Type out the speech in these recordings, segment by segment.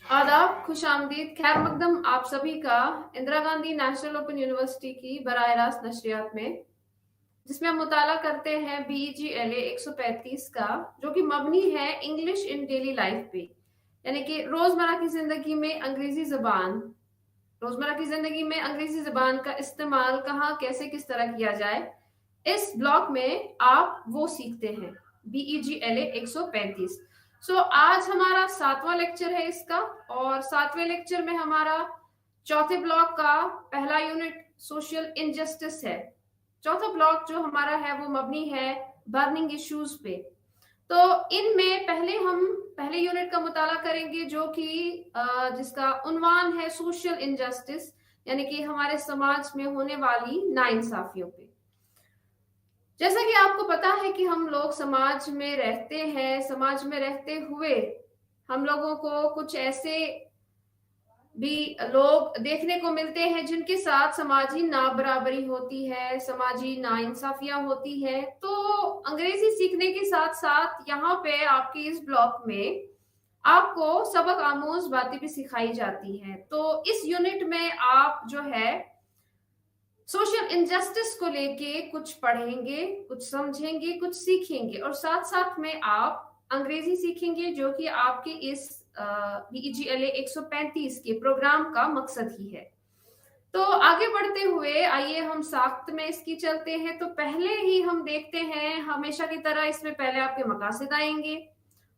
आदाब, खुशामदीद, खैर मकदम आप सभी का Indira Gandhi national open university की बराह रास्त नशरियात में, जिसमें हम मुताला करते हैं BEGLA 135 का, जो कि मबनी है इंग्लिश इन डेली लाइफ पे, यानी कि रोजमर्रा की जिंदगी में अंग्रेजी जबान का इस्तेमाल कहाँ, कैसे, किस तरह किया जाए। इस ब्लॉक में आप वो सीखते हैं BEGLA 135। आज हमारा 7वां लेक्चर है इसका, और 7वें लेक्चर में हमारा चौथे ब्लॉक का पहला यूनिट सोशल इनजस्टिस है। चौथा ब्लॉक जो हमारा है वो मबनी है बर्निंग इश्यूज पे। तो इनमें हम पहले यूनिट का मुताला करेंगे, जो कि जिसका उन्वान है सोशल इनजस्टिस, यानी कि हमारे समाज में होने वाली नाइंसाफियों पे। जैसा कि आपको पता है कि हम लोग समाज में रहते हैं, समाज में रहते हुए हम लोगों को कुछ ऐसे भी लोग देखने को मिलते हैं जिनके साथ समाजी नाबराबरी होती है, समाजी नाइंसाफियां होती है। तो अंग्रेजी सीखने के साथ साथ यहाँ पे आपके इस ब्लॉक में आपको सबक आमूज बातें भी सिखाई जाती हैं। तो इस यूनिट में आप जो है सोशल इनजस्टिस को लेके कुछ पढ़ेंगे, कुछ समझेंगे, कुछ सीखेंगे, और साथ साथ में आप अंग्रेजी सीखेंगे, जो कि आपके इस BEGLA 135 के प्रोग्राम का मकसद ही है। तो आगे बढ़ते हुए आइए हम साख्त में इसकी चलते हैं। तो पहले ही हम देखते हैं, हमेशा की तरह इसमें पहले आपके मकासद आएंगे,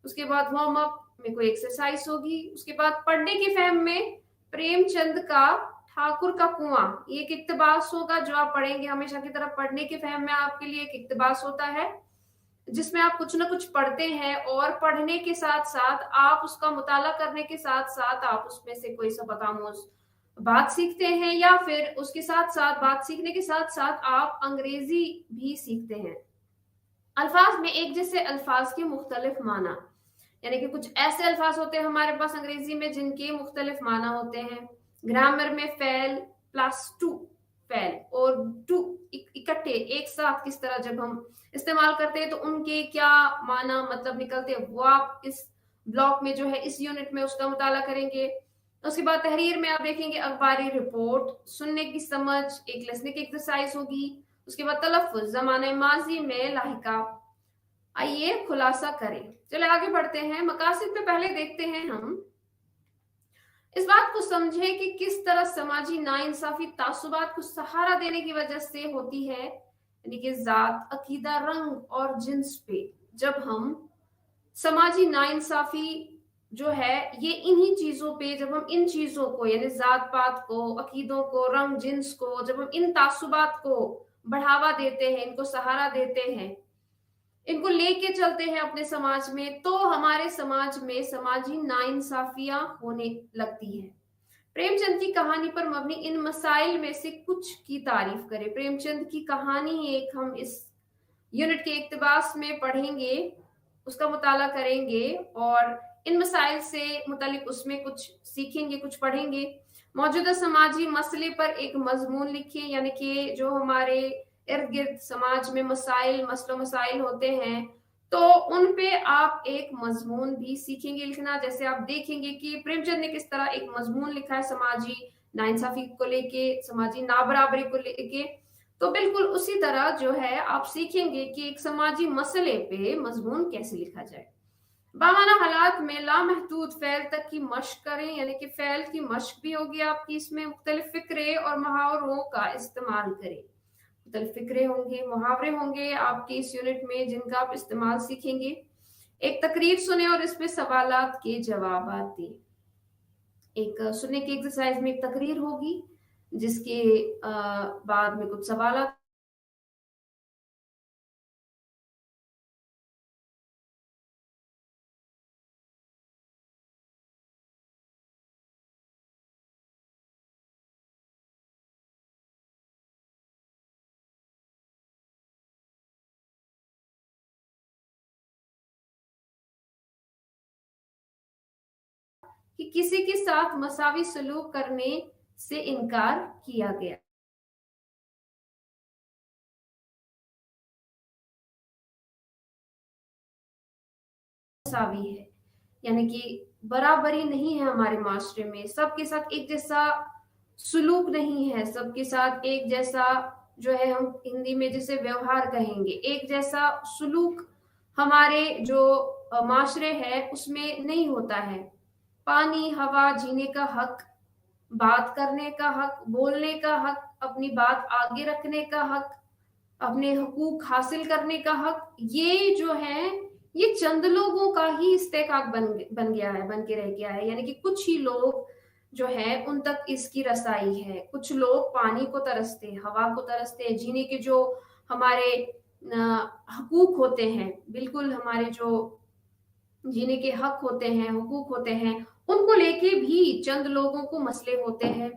उसके बाद वार्म अप में कोई एक्सरसाइज होगी, उसके बाद पढ़ने की फहम में प्रेमचंद का ठाकुर का कुआं, ये एक इक्तबास होगा जो आप पढ़ेंगे। हमेशा की तरह पढ़ने की फहम में आपके लिए एक इक्तबास होता है जिसमें आप कुछ ना कुछ पढ़ते हैं, और पढ़ने के साथ साथ आप उसका मुताला करने के साथ साथ आप उसमें से कोई सबक आमूज बात सीखते हैं, या फिर उसके साथ साथ बात सीखने के साथ साथ आप अंग्रेजी भी सीखते हैं। अल्फाज में एक जैसे अल्फाज के मुख्तलिफ माना, यानी कि कुछ ऐसे अल्फाज होते हैं हमारे पास अंग्रेजी में जिनके मुख्तलिफ माना होते हैं। ग्रामर में फेल प्लस टू, फेल और टू इकट्ठे एक साथ किस तरह जब हम इस्तेमाल करते हैं तो उनके क्या माना मतलब निकलते हैं, वो आप इस ब्लॉक में जो है इस यूनिट में उसका मुताला करेंगे। उसके बाद तहरीर में आप देखेंगे अखबारी रिपोर्ट, सुनने की समझ, एक लिसनिंग एक्सरसाइज होगी। उसके बाद तलफ़ुज़, ज़माने माजी में लाहिका। आइए खुलासा करें। चले आगे बढ़ते हैं। मकासद पे पहले देखते हैं हम इस बात को समझें कि किस तरह समाजी नाइंसाफी तासुबात को सहारा देने की वजह से होती है, यानी कि जात, अकीदा, रंग और जिन्स पे। जब हम समाजी नाइंसाफी जो है ये इन्हीं चीजों पे, जब हम इन चीजों को यानी जात पात को, अकीदों को, रंग जिन्स को, जब हम इन तासुबात को बढ़ावा देते हैं, इनको सहारा देते हैं, इनको लेके चलते हैं अपने समाज में, तो हमारे समाज में समाजी नाइंसाफियां होने लगती हैं। प्रेमचंद की कहानी पर मबनी इन मसाइल में से कुछ की तारीफ करें। प्रेमचंद की कहानी एक हम इस यूनिट के इक्तबास में पढ़ेंगे, उसका मुताला करेंगे, और इन मसाइल से मुतालिक उसमें कुछ सीखेंगे, कुछ पढ़ेंगे। मौजूदा समाजी मसले पर एक मजमून लिखिए, यानी कि जो हमारे इर्द गिर्द समाज में मसाइल होते हैं, तो उन पे आप एक मजमून भी सीखेंगे लिखना। जैसे आप देखेंगे कि प्रेमचंद ने किस तरह एक मजमून लिखा है समाजी नाइंसाफी को लेके, समाजी नाबराबरी को लेके, तो बिल्कुल उसी तरह जो है आप सीखेंगे कि एक समाजी मसले पे मजमून कैसे लिखा जाए। बामाना हालात में लामहदूद फैल तक की मश्क करें, यानी कि फैल की मश्क भी होगी आपकी इसमें। मुख्तलिफ फिक्रे और मुहावरों का इस्तेमाल करें। मुख्तलिफ फिक्रे होंगे, मुहावरे होंगे आपके इस यूनिट में जिनका आप इस्तेमाल सीखेंगे। एक तकरीर सुने और इसमें सवालात के जवाब दें। एक सुनने की एक्सरसाइज में एक तकरीर होगी जिसके बाद में कुछ सवाल कि किसी के साथ मसावी सलूक करने से इनकार किया गया। मसावी है, यानी कि बराबरी नहीं है हमारे माशरे में, सबके साथ एक जैसा सुलूक नहीं है, सबके साथ एक जैसा जो है हम हिंदी में जिसे व्यवहार कहेंगे, एक जैसा सुलूक हमारे जो माशरे है उसमें नहीं होता है। पानी, हवा, जीने का हक, बात करने का हक, बोलने का हक, अपनी बात आगे रखने का हक, अपने हकूक हासिल करने का हक, ये जो है ये चंद लोगों का ही इस्तेकाक बन गया है, बन के रह गया है। यानी कि कुछ ही लोग जो है उन तक इसकी रसाई है। कुछ लोग पानी को तरसते हैं, हवा को तरसते हैं, जीने के जो हमारे हकूक होते हैं, बिल्कुल हमारे जो जीने के हक होते हैं, हुकूक होते हैं, उनको लेके भी चंद लोगों को मसले होते हैं।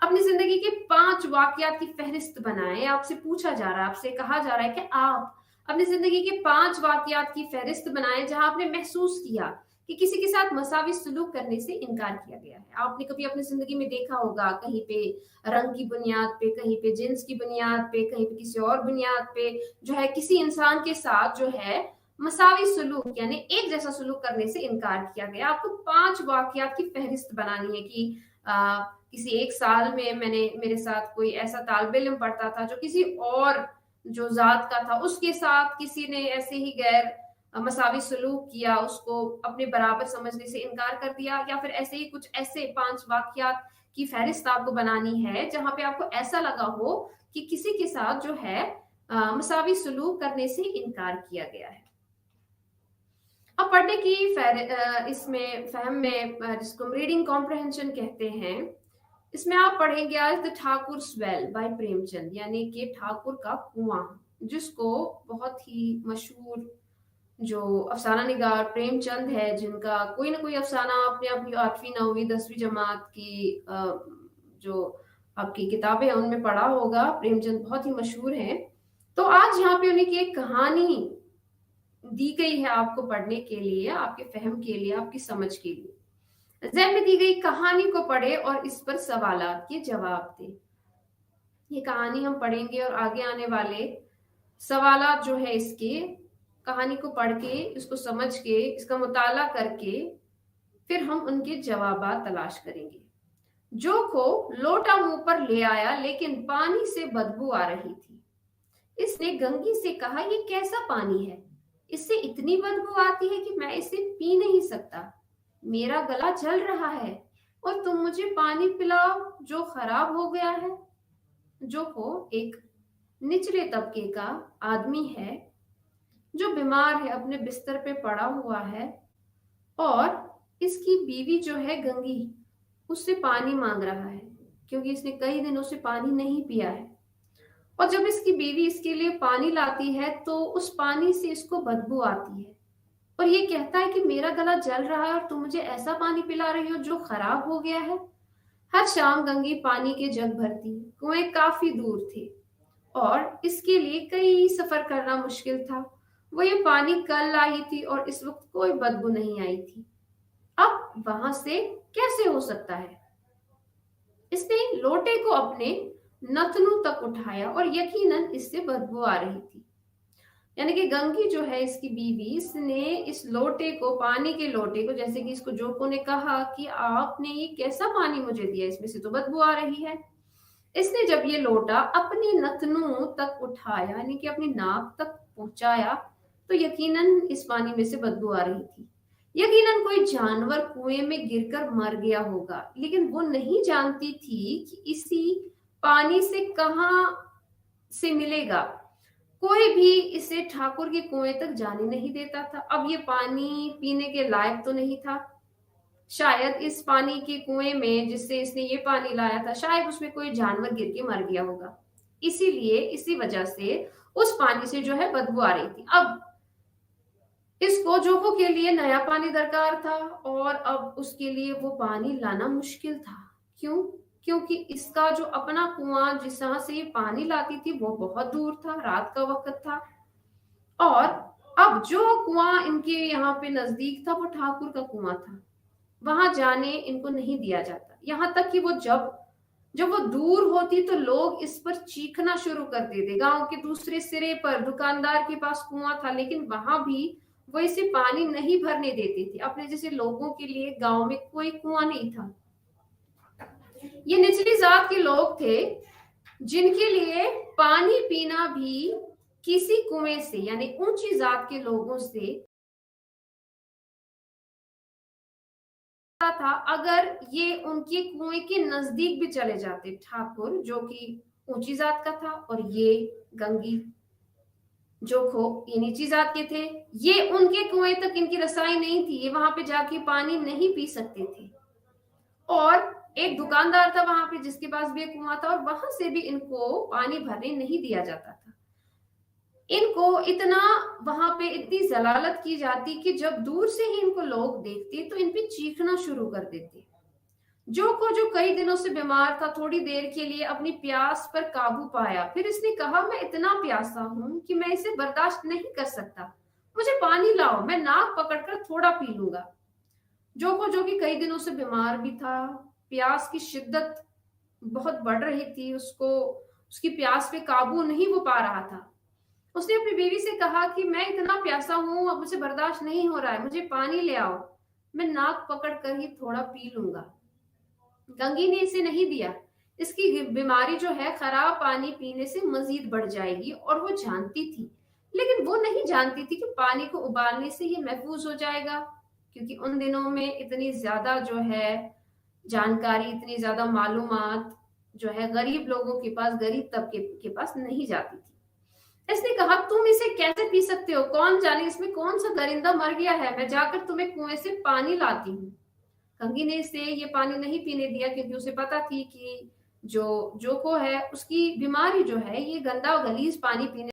अपनी जिंदगी के 5 वाकयात की फहरिस्त बनाएं। आपसे पूछा जा रहा है, आपसे कहा जा रहा है कि आप अपनी जिंदगी के 5 वाकयात की फहरिस्त बनाएं जहां आपने महसूस किया कि किसी के साथ मसावी सलूक करने से इनकार किया गया है। आपने कभी अपनी जिंदगी में देखा होगा, कहीं पे रंग की बुनियाद पे, कहीं पे जिन्स की बुनियाद पे, कहीं पे किसी और बुनियाद पे जो है किसी इंसान के साथ जो है मसावी सुलूक यानी एक जैसा सुलूक करने से इनकार किया गया। आपको 5 वाकयात की फहरिस्त बनानी है कि किसी एक साल में मेरे साथ कोई ऐसा तालिब इल्म पढ़ता था जो किसी और जो जात का था, उसके साथ किसी ने ऐसे ही गैर मसावी सलूक किया, उसको अपने बराबर समझने से इनकार कर दिया, या फिर ऐसे ही कुछ ऐसे 5 वाकयात की फहरिस्त आपको बनानी है जहां पे आपको ऐसा लगा हो कि किसी के साथ जो है मसावी सलूक करने से इनकार किया गया है। अब पढ़ने की इसमें फहम में जिसको हम रीडिंग कॉम्प्रहेंशन कहते हैं, इसमें आप पढ़ेंगे आज the Thakur well by Premchand, यानी कि ठाकुर का कुआं, जिसको बहुत ही मशहूर जो अफसाना निगार प्रेमचंद है, जिनका कोई ना कोई अफसाना आपने अपनी 8वीं 9वीं 10वीं जमात की जो आपकी किताबें हैं उनमें पढ़ा होगा। प्रेमचंद बहुत ही मशहूर हैं। तो आज यहाँ पे उन्हीं की एक कहानी दी गई है आपको पढ़ने के लिए, आपके फहम के लिए, आपकी समझ के लिए। ज़हन में दी गई कहानी को पढ़े और इस पर सवालात के जवाब दे। ये कहानी हम पढ़ेंगे और आगे आने वाले सवालात जो है इसके, कहानी को पढ़ के, इसको समझ के, इसका मुताला करके फिर हम उनके जवाबात तलाश करेंगे। जो को लोटा मुंह पर ले आया लेकिन पानी से बदबू आ रही थी। इसने गंगी से कहा, ये कैसा पानी है, इससे इतनी बदबू आती है कि मैं इसे पी नहीं सकता। मेरा गला जल रहा है और तुम मुझे पानी पिलाओ जो खराब हो गया है। जो को एक निचले तबके का आदमी है जो बीमार है, अपने बिस्तर पे पड़ा हुआ है, और इसकी बीवी जो है गंगी उससे पानी मांग रहा है क्योंकि इसने कई दिनों से पानी नहीं पिया है। और जब इसकी बीवी इसके लिए पानी लाती है तो उस पानी से इसको बदबू आती है और ये कहता है कि मेरा गला जल रहा है और तुम मुझे ऐसा पानी पिला रही हो जो खराब हो गया है। हर शाम गंगी पानी के जग भरती। कुएं काफी दूर थे और इसके लिए कई सफर करना मुश्किल था। वो ये पानी कल लाई थी और इस वक्त कोई बदबू नहीं आई थी। अब वहां से कैसे हो सकता है? इसने लोटे को अपने नथनों तक उठाया और यकीनन इससे बदबू आ रही थी। यानी कि गंगी जो है इसकी बीवी, इसने इस लोटे को, पानी के लोटे को, जैसे कि इसको जोको ने कहा कि आपने ये कैसा पानी मुझे दिया, इसमें से तो बदबू आ रही है। इसने जब ये लोटा अपनी नथनों तक उठाया, यानी कि अपनी नाक तक पहुंचाया, तो यकीनन इस पानी में से बदबू आ रही थी। यकीनन कोई जानवर कुएं में गिरकर मर गया होगा, लेकिन वो नहीं जानती थी कि इसी पानी से कहां से मिलेगा। कोई भी इसे ठाकुर के कुएं तक जाने नहीं देता था। अब ये पानी पीने के लायक तो नहीं था। शायद इस पानी के कुएं में जिससे इसने ये पानी लाया था, शायद उसमें कोई जानवर गिर के मर गया होगा, इसीलिए इसी वजह से उस पानी से जो है बदबू आ रही थी। अब इसको जोको के लिए नया पानी दरकार था और अब उसके लिए वो पानी लाना मुश्किल था। क्यों? क्योंकि इसका जो अपना कुआं जिस जहां से ये पानी लाती थी वो बहुत दूर था, रात का वक्त था, और अब जो कुआं इनके यहाँ पे नजदीक था वो ठाकुर का कुआं था। वहां जाने इनको नहीं दिया जाता। यहाँ तक कि वो जब वो दूर होती तो लोग इस पर चीखना शुरू कर देते। गांव के दूसरे सिरे पर दुकानदार के पास कुआं था, लेकिन वहां भी वो इसे पानी नहीं भरने देते थे। अपने जैसे लोगों के लिए गांव में कोई कुआं नहीं था। ये निचली जात के लोग थे जिनके लिए पानी पीना भी किसी कुएं से, यानी ऊंची जात के लोगों से था। अगर ये उनके कुएं के नजदीक भी चले जाते, ठाकुर जो कि ऊंची जात का था और ये गंगी जो खो ये नीची जात के थे, ये उनके कुएं तक इनकी रसाई नहीं थी, ये वहां पे जाके पानी नहीं पी सकते थे। और एक दुकानदार था वहां पे जिसके पास भी एक कुआं था, और वहां से भी इनको पानी भरने नहीं दिया जाता था। इनको इतना वहां पे इतनी जलालत की जाती कि जब दूर से ही इनको लोग देखते तो इन पे चीखना शुरू कर देते। जो कई दिनों से बीमार था, थोड़ी देर के लिए अपनी प्यास पर काबू पाया। फिर इसने कहा, मैं इतना प्यासा हूं कि मैं इसे बर्दाश्त नहीं कर सकता, मुझे पानी लाओ, मैं नाक पकड़कर थोड़ा पी लूंगा। जो कि कई दिनों से बीमार भी था, प्यास की शिद्दत बहुत बढ़ रही थी, उसको उसकी प्यास पे काबू नहीं वो पा रहा था। उसने अपनी बीवी से कहा कि मैं इतना प्यासा हूं, अब मुझे बर्दाश्त नहीं हो रहा है, मुझे पानी ले आओ, मैं नाक पकड़ कर ही थोड़ा पी लूंगा। गंगी ने इसे नहीं दिया। इसकी बीमारी जो है खराब पानी पीने से मजीद बढ़ जाएगी, और वो जानती थी, लेकिन वो नहीं जानती थी कि पानी को उबालने से ये महफूज हो जाएगा, क्योंकि उन दिनों में इतनी ज्यादा जो है जानकारी, इतनी ज्यादा मालूमात जो है गरीब लोगों के पास, गरीब तबके के पास नहीं जाती थी। इसने कहा, तुम इसे कैसे पी सकते हो, कौन जाने इसमें कौन सा दरिंदा मर गया है, मैं जाकर तुम्हें कुएं से पानी लाती हूँ। कंगी ने इसे ये पानी नहीं पीने दिया, क्योंकि उसे पता थी कि जोको है उसकी बीमारी जो है ये गंदा और गलीज पानी पीने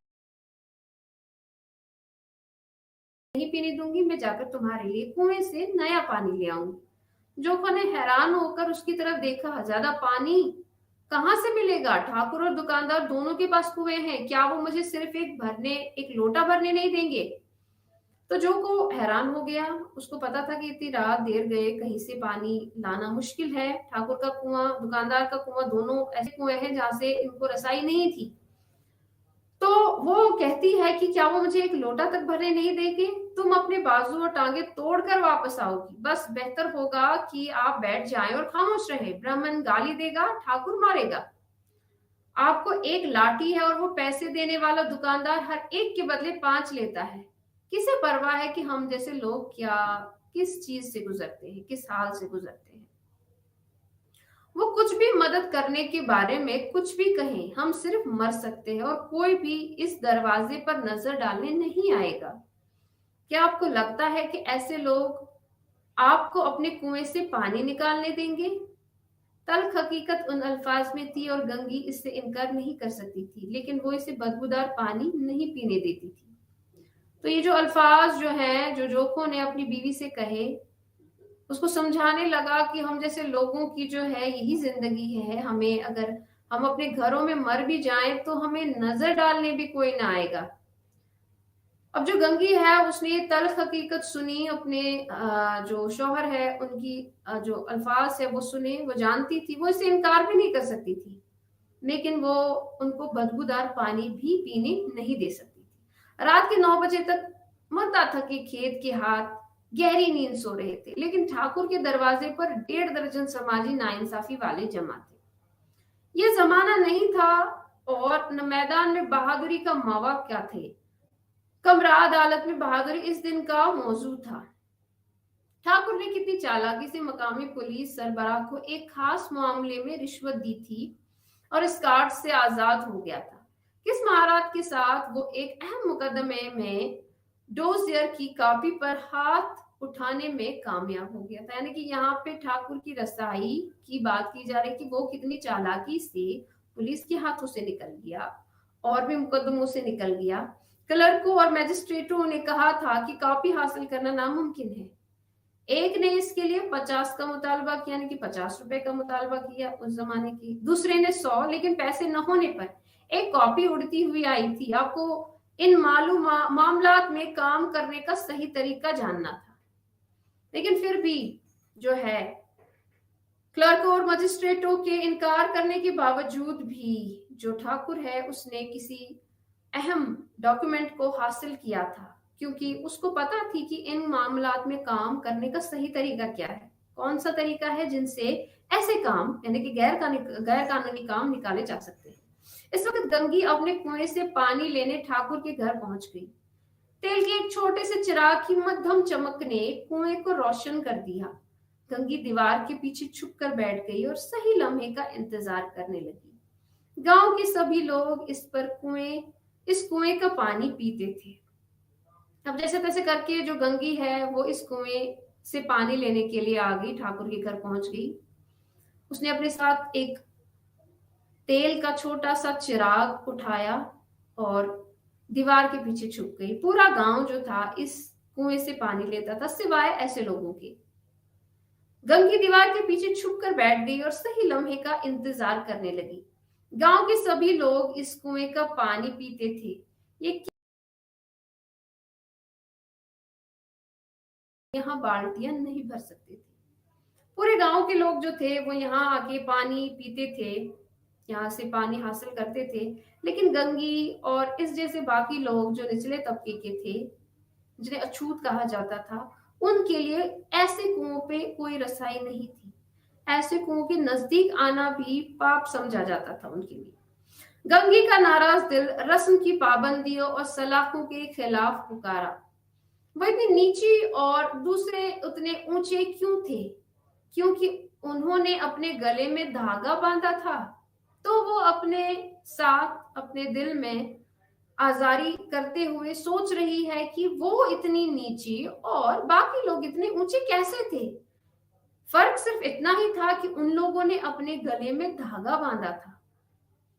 नहीं पीने दूंगी, मैं जाकर तुम्हारे लिए कुएं से नया पानी ले आऊंगी। जोको ने हैरान होकर उसकी तरफ देखा, ज्यादा पानी कहाँ से मिलेगा, ठाकुर और दुकानदार दोनों के पास कुएं हैं, क्या वो मुझे सिर्फ एक लोटा भरने नहीं देंगे। तो जो को हैरान हो गया, उसको पता था कि इतनी रात देर गए, कहीं से पानी लाना मुश्किल है। ठाकुर का कुआं, दुकानदार का कुआं, दोनों ऐसे कुएं हैं जहां से इनको रसाई नहीं थी। तो वो कहती है कि क्या वो मुझे एक लोटा तक भरने नहीं देंगे, तुम अपने बाजू और टांगे तोड़कर वापस आओगी, बस बेहतर होगा कि आप बैठ जाएं और खामोश रहे, ब्राह्मण गाली देगा, ठाकुर मारेगा, आपको एक लाठी है और वो पैसे देने वाला दुकानदार हर एक के बदले 5 लेता है। किसे परवाह है कि हम जैसे लोग क्या किस चीज से गुजरते हैं, किस हाल से गुजरते हैं। वो कुछ भी मदद करने के बारे में कुछ भी कहें, हम सिर्फ मर सकते हैं और कोई भी इस दरवाजे पर नजर डालने नहीं आएगा। क्या आपको लगता है कि ऐसे लोग आपको अपने कुएं से पानी निकालने देंगे? तल्ख हकीकत उन अल्फाज में थी और गंगी इससे इनकार नहीं कर सकती थी, लेकिन वो इसे बदबूदार पानी नहीं पीने देती थी। तो ये जो अल्फाज जो हैं, जो जोको ने अपनी बीवी से कहे, उसको समझाने लगा कि हम जैसे लोगों की जो है यही जिंदगी है, हमें अगर हम अपने घरों में मर भी जाएं तो हमें नजर डालने भी कोई ना आएगा। अब जो गंगी है उसने ये तल्ख हकीकत सुनी, अपने जो शौहर है उनकी जो अल्फाज है वो सुने, वो जानती थी, वो इसे इनकार भी नहीं कर सकती थी, लेकिन वो उनको बदबूदार पानी भी पीने नहीं दे सकती थी। रात के 9 बजे तक मरता थके खेत के हाथ गहरी नींद सो रहे थे, लेकिन ठाकुर के दरवाजे पर 1.5 दर्जन समाजी नाइंसाफी वाले जमा थे। ये जमाना नहीं था और न मैदान में बहादुरी का मावा क्या थे, कमरा अदालत में बहादुरी इस दिन का मौजू था। ठाकुर ने कितनी चालाकी से मकामी पुलिस सरबराह को एक खास मामले में रिश्वत दी थी और इस कार्ड से आजाद हो गया था। किस महाराज के साथ वो एक अहम मुकदमे में डोजियर की कॉपी पर हाथ उठाने में कामयाब हो गया था। यानी कि यहाँ पे ठाकुर की रसाई की बात की जा रही कि वो कितनी चालाकी से पुलिस के हाथों से निकल गया और भी मुकदमों से निकल गया। क्लर्कों और मैजिस्ट्रेटों ने कहा था कि कॉपी हासिल करना नामुमकिन है। एक ने इसके लिए 50 का मुतालबा किया, यानी कि 50 रुपए का मुतालबा किया उस जमाने की, दूसरे ने 100, लेकिन पैसे न होने पर एक कॉपी उड़ती हुई आई थी। आपको इन मामलात में काम करने का सही तरीका जानना था, लेकिन फिर भी जो है क्लर्क और मजिस्ट्रेटों के इनकार करने के बावजूद भी जो ठाकुर है उसने किसी अहम डॉक्यूमेंट को हासिल किया था। क्योंकि उसको पता थी कि इन मामलात में काम करने का सही तरीका क्या है, कौन सा तरीका है जिनसे ऐसे काम यानी कि गैर कानूनी काम निकाले जा सकते हैं। इस वक्त गंगी अपने कुएं से पानी लेने ठाकुर के घर पहुंच गई। तेल के एक छोटे से चिराग की मध्यम चमक ने कुएं को रोशन कर दिया। गंगी दीवार के पीछे छुप कर बैठ गई और सही लम्हे का इंतजार करने लगी। गांव के सभी लोग इस कुएं का पानी पीते थे। अब जैसे तैसे करके जो गंगी है वो इस कुएं से पानी लेने के लिए आ गई, ठाकुर के घर पहुंच गई। उसने अपने साथ एक तेल का छोटा सा चिराग उठाया और दीवार के पीछे छुप गई। पूरा गांव जो था इस कुएं से पानी लेता था सिवाय ऐसे लोगों के। गंगी दीवार के पीछे छुप कर बैठ गई और सही लम्हे का इंतजार करने लगी। गांव के सभी लोग इस कुएं का पानी पीते थे। ये यहाँ बाल्टियां नहीं भर सकते थे। पूरे गांव के लोग जो थे वो यहाँ आके पानी पीते थे, यहाँ से पानी हासिल करते थे। लेकिन गंगी और इस जैसे बाकी लोग जो निचले तबके के थे, जिन्हें अछूत कहा जाता था, उनके लिए ऐसे कुओं पे कोई रसाई नहीं थी। ऐसे कुओं के नजदीक आना भी पाप समझा जाता था उनके लिए। गंगी का नाराज दिल रस्म की पाबंदियों और सलाखों के खिलाफ पुकारा। वह इतनी नीची और दूसरे उतने ऊंचे क्यों थे? क्योंकि उन्होंने अपने गले में धागा बांधा था। तो वो अपने साथ अपने दिल में आजारी करते हुए सोच रही है कि वो इतनी नीची और बाकी लोग इतने ऊंचे कैसे थे। फर्क सिर्फ इतना ही था कि उन लोगों ने अपने गले में धागा बांधा था,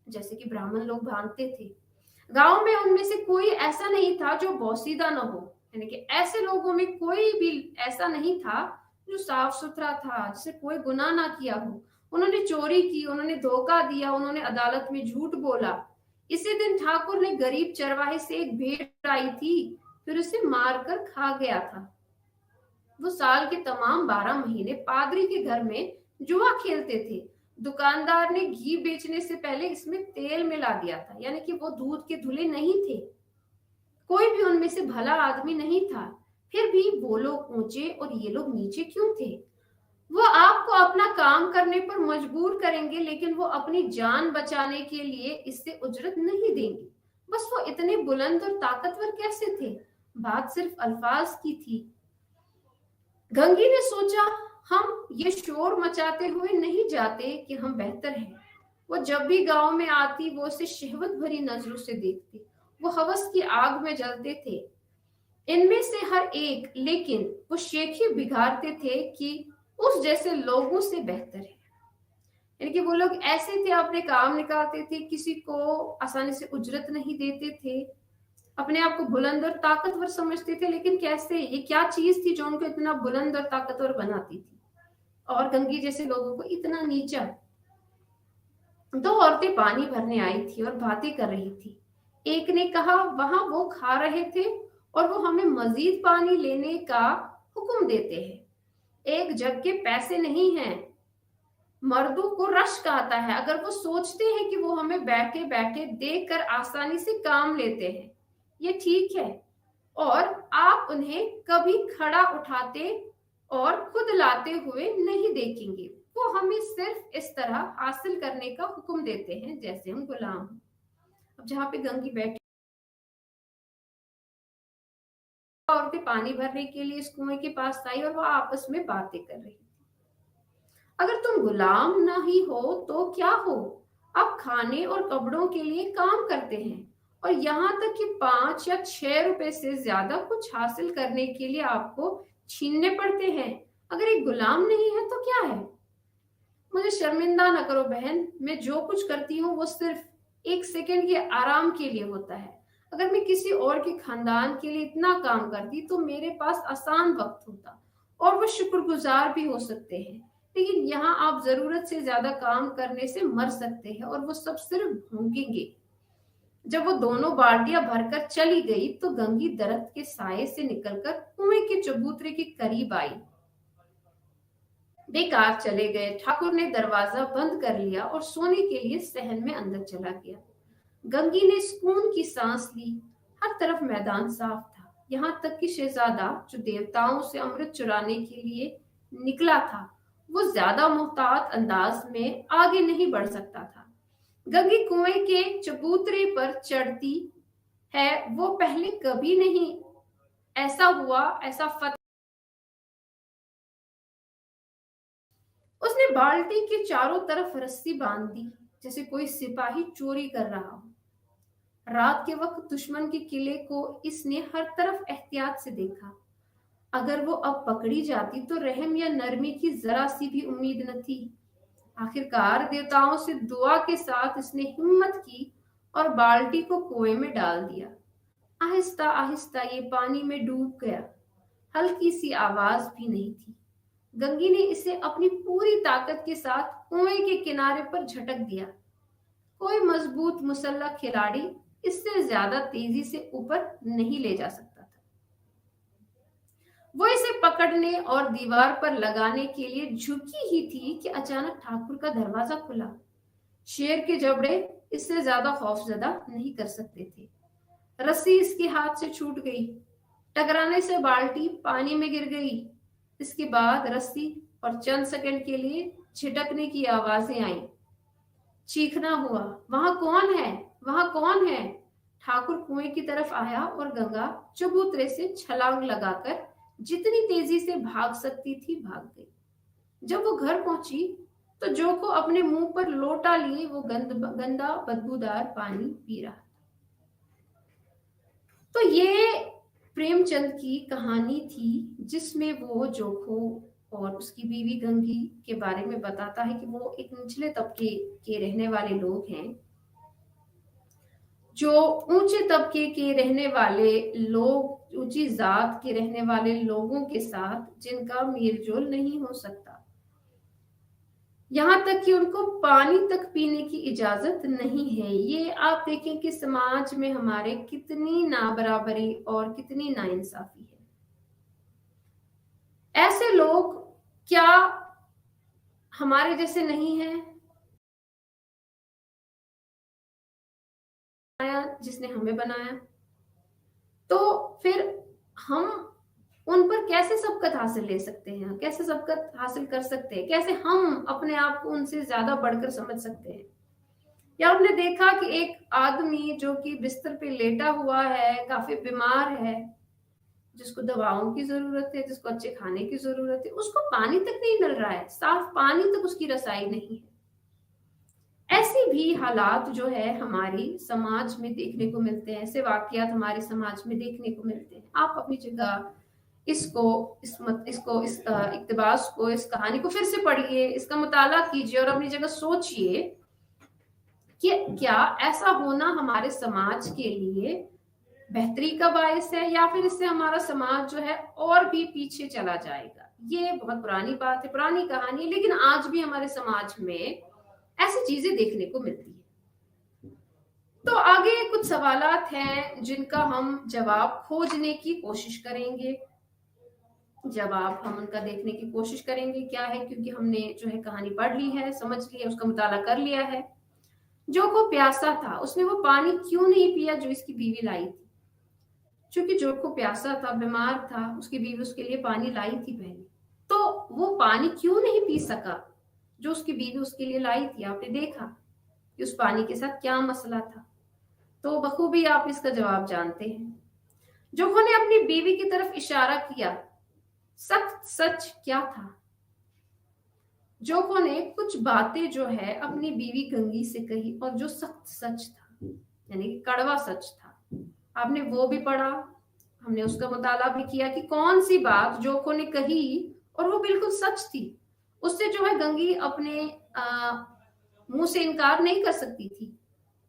जैसे कि ब्राह्मण लोग बांधते थे। गांव में उनमें से कोई ऐसा नहीं था जो बोसीदा न हो, यानी कि ऐसे लोगों में कोई भी ऐसा नहीं था जो साफ सुथरा था, जिसे कोई गुनाह ना किया हो। उन्होंने चोरी की, उन्होंने धोखा दिया, उन्होंने अदालत में झूठ बोला। इसी दिन ठाकुर ने गरीब चरवाहे से एक भेड़ आई थी, फिर उसे मारकर खा गया था। वो साल के तमाम 12 महीने पादरी के घर में जुआ खेलते थे। दुकानदार ने घी बेचने से पहले इसमें तेल मिला दिया था, यानी कि वो दूध के धुले नहीं थे। कोई भी उनमें से भला आदमी नहीं था। फिर भी वो लोग ऊंचे और ये लोग नीचे क्यों थे? वो आपको अपना काम करने पर मजबूर करेंगे, लेकिन वो अपनी जान बचाने के लिए इससे उजरत नहीं देंगे। बस वो इतने बुलंद और ताकतवर कैसे थे? बात सिर्फ अल्फाज की थी। गंगी ने सोचा, हम ये शोर मचाते हुए नहीं जाते कि हम बेहतर हैं। वो जब भी गांव में आती वो उसे शहवत भरी नजरों से देखती। वो हवस की आग में जलते थे, इनमें से हर एक, लेकिन वो शेखी बिगाड़ते थे कि उस जैसे लोगों से बेहतर है। यानी कि वो लोग ऐसे थे, अपने काम निकालते थे, किसी को आसानी से उजरत नहीं देते थे, अपने आप को बुलंद और ताकतवर समझते थे। लेकिन कैसे, ये क्या चीज थी जो उनको इतना बुलंद और ताकतवर बनाती थी और गंगी जैसे लोगों को इतना नीचा? दो औरतें पानी भरने आई थी और बातें कर रही थी। एक ने कहा, वहां वो खा रहे थे और वो हमें मजीद पानी लेने का हुक्म देते हैं। एक जग के पैसे नहीं हैं। मर्दों को रश्क आता है अगर वो सोचते हैं कि वो हमें बैठे बैठे देखकर आसानी से काम लेते हैं। ये ठीक है, और आप उन्हें कभी खड़ा उठाते और खुद लाते हुए नहीं देखेंगे। वो हमें सिर्फ इस तरह हासिल करने का हुक्म देते हैं जैसे हम गुलाम हैं। अब जहाँ पे गंगी बैठी, औरतें पानी भरने के लिए इस कुएं के पास आई और वो आपस में बातें कर रही थी। अगर तुम गुलाम नहीं हो तो क्या हो? आप खाने और कपड़ों के लिए काम करते हैं और यहाँ तक कि 5 या 6 रुपए से ज्यादा कुछ हासिल करने के लिए आपको छीनने पड़ते हैं। अगर एक गुलाम नहीं है तो क्या है? मुझे शर्मिंदा न करो बहन, मैं जो कुछ करती हूँ वो सिर्फ 1 सेकंड के आराम के लिए होता है। अगर मैं किसी और के खानदान के लिए इतना काम करती तो मेरे पास आसान वक्त होता और वो शुक्रगुजार भी हो सकते हैं। लेकिन यहाँ आप जरूरत से ज्यादा काम करने से मर सकते हैं और वो सब सिर्फ भूखेंगे। जब वो दोनों बाल्टियां भरकर चली गई तो गंगी दरख्त के साये से निकलकर कुएं के चबूतरे के करीब आई। बेकार चले गए। ठाकुर ने दरवाजा बंद कर लिया और सोने के लिए सहन में अंदर चला गया। गंगी ने सुकून की सांस ली। हर तरफ मैदान साफ था। यहाँ तक कि शहजादा जो देवताओं से अमृत चुराने के लिए निकला था, वो ज्यादा मुहतात अंदाज में आगे नहीं बढ़ सकता था। गंगी कुएं के चबूतरे पर चढ़ती है, वो पहले कभी नहीं ऐसा हुआ, ऐसा फतह। उसने बाल्टी के चारों तरफ रस्सी बांध दी, जैसे कोई सिपाही चोरी कर रहा हो। रात के वक्त दुश्मन के किले को इसने हर तरफ एहतियात से देखा। अगर वो अब पकड़ी जाती तो रहम या नरमी की जरा सी भी उम्मीद न थी। आखिरकार देवताओं से दुआ के साथ इसने हिम्मत की और बाल्टी को कुएं में डाल दिया। आहिस्ता आहिस्ता ये पानी में डूब गया। हल्की सी आवाज भी नहीं थी। गंगी ने इसे अपनी पूरी ताकत के साथ कुएं के किनारे पर झटक दिया। कोई मजबूत मुसल्लह खिलाड़ी इससे ज्यादा तेजी से ऊपर नहीं ले जा सकता था। वो इसे पकड़ने और दीवार पर लगाने के लिए झुकी ही थी कि अचानक ठाकुर का दरवाजा खुला। शेर के जबड़े इससे ज्यादा खौफजदा नहीं कर सकते थे। रस्सी इसके हाथ से छूट गई। टकराने से बाल्टी पानी में गिर गई। इसके बाद रस्सी और चंद सेकंड के लिए छिटकने की आवाजें आईं। चीखना हुआ, वहां कौन है, वहां कौन है। ठाकुर कुएं की तरफ आया और गंगा चबूतरे से छलांग लगाकर जितनी तेजी से भाग सकती थी भाग गई। जब वो घर पहुंची तो जोको अपने मुंह पर लोटा लिए वो गंदा बदबूदार पानी पी रहा था। तो ये प्रेमचंद की कहानी थी, जिसमें वो जोको और उसकी बीवी गंगी के बारे में बताता है कि वो एक निचले तबके के रहने वाले लोग हैं, जो ऊंचे तबके के रहने वाले लोग, ऊंची जात के रहने वाले लोगों के साथ जिनका मेलजोल नहीं हो सकता, यहाँ तक कि उनको पानी तक पीने की इजाजत नहीं है। ये आप देखें कि समाज में हमारे कितनी नाबराबरी और कितनी नाइंसाफी है। ऐसे लोग क्या हमारे जैसे नहीं हैं? जिसने हमें बनाया, तो फिर हम उन पर कैसे सबकत हासिल ले सकते हैं, कैसे सबकत हासिल कर सकते हैं, कैसे हम अपने आप को उनसे ज्यादा बढ़कर समझ सकते हैं। या आपने देखा कि एक आदमी जो कि बिस्तर पे लेटा हुआ है, काफी बीमार है, जिसको दवाओं की जरूरत है, जिसको अच्छे खाने की जरूरत है, उसको पानी तक नहीं मिल रहा है, साफ पानी तक उसकी रसाई नहीं है। ऐसी भी हालात जो है हमारी समाज में देखने को मिलते हैं, ऐसे वाकयात हमारे समाज में देखने को मिलते हैं। आप अपनी जगह इस इक्तिबास को, इस कहानी को फिर से पढ़िए, इसका मुताला कीजिए और अपनी जगह सोचिए कि क्या ऐसा होना हमारे समाज के लिए बेहतरी का बायस है, या फिर इससे हमारा समाज जो है और भी पीछे चला जाएगा। ये बहुत पुरानी बात है, पुरानी कहानी है, लेकिन आज भी हमारे समाज में ऐसी चीजें देखने को मिलती है। तो आगे कुछ सवालात हैं जिनका हम जवाब खोजने की कोशिश करेंगे, जवाब हम उनका देखने की कोशिश करेंगे क्या है, क्योंकि हमने जो है कहानी पढ़ ली है, समझ ली है, उसका मुताला कर लिया है। जो को प्यासा था, उसने वो पानी क्यों नहीं पिया जो इसकी बीवी लाई थी? क्योंकि जो को प्यासा था, बीमार था, उसकी बीवी उसके लिए पानी लाई थी पहले, तो वो पानी क्यों नहीं पी सका जो उसकी बीवी उसके लिए लाई थी? आपने देखा कि उस पानी के साथ क्या मसला था। तो बखूबी आप इसका जवाब जानते हैं। जोको ने अपनी बीवी की तरफ इशारा किया, सख्त सच क्या था? जोको ने कुछ बातें जो है अपनी बीवी गंगी से कही और जो सख्त सच था, यानी कि कड़वा सच था। आपने वो भी पढ़ा, हमने उसका मुताला भी किया कि कौन सी बात जोको ने कही और वो बिल्कुल सच थी। उससे जो है गंगी अपने मुंह से इनकार नहीं कर सकती थी।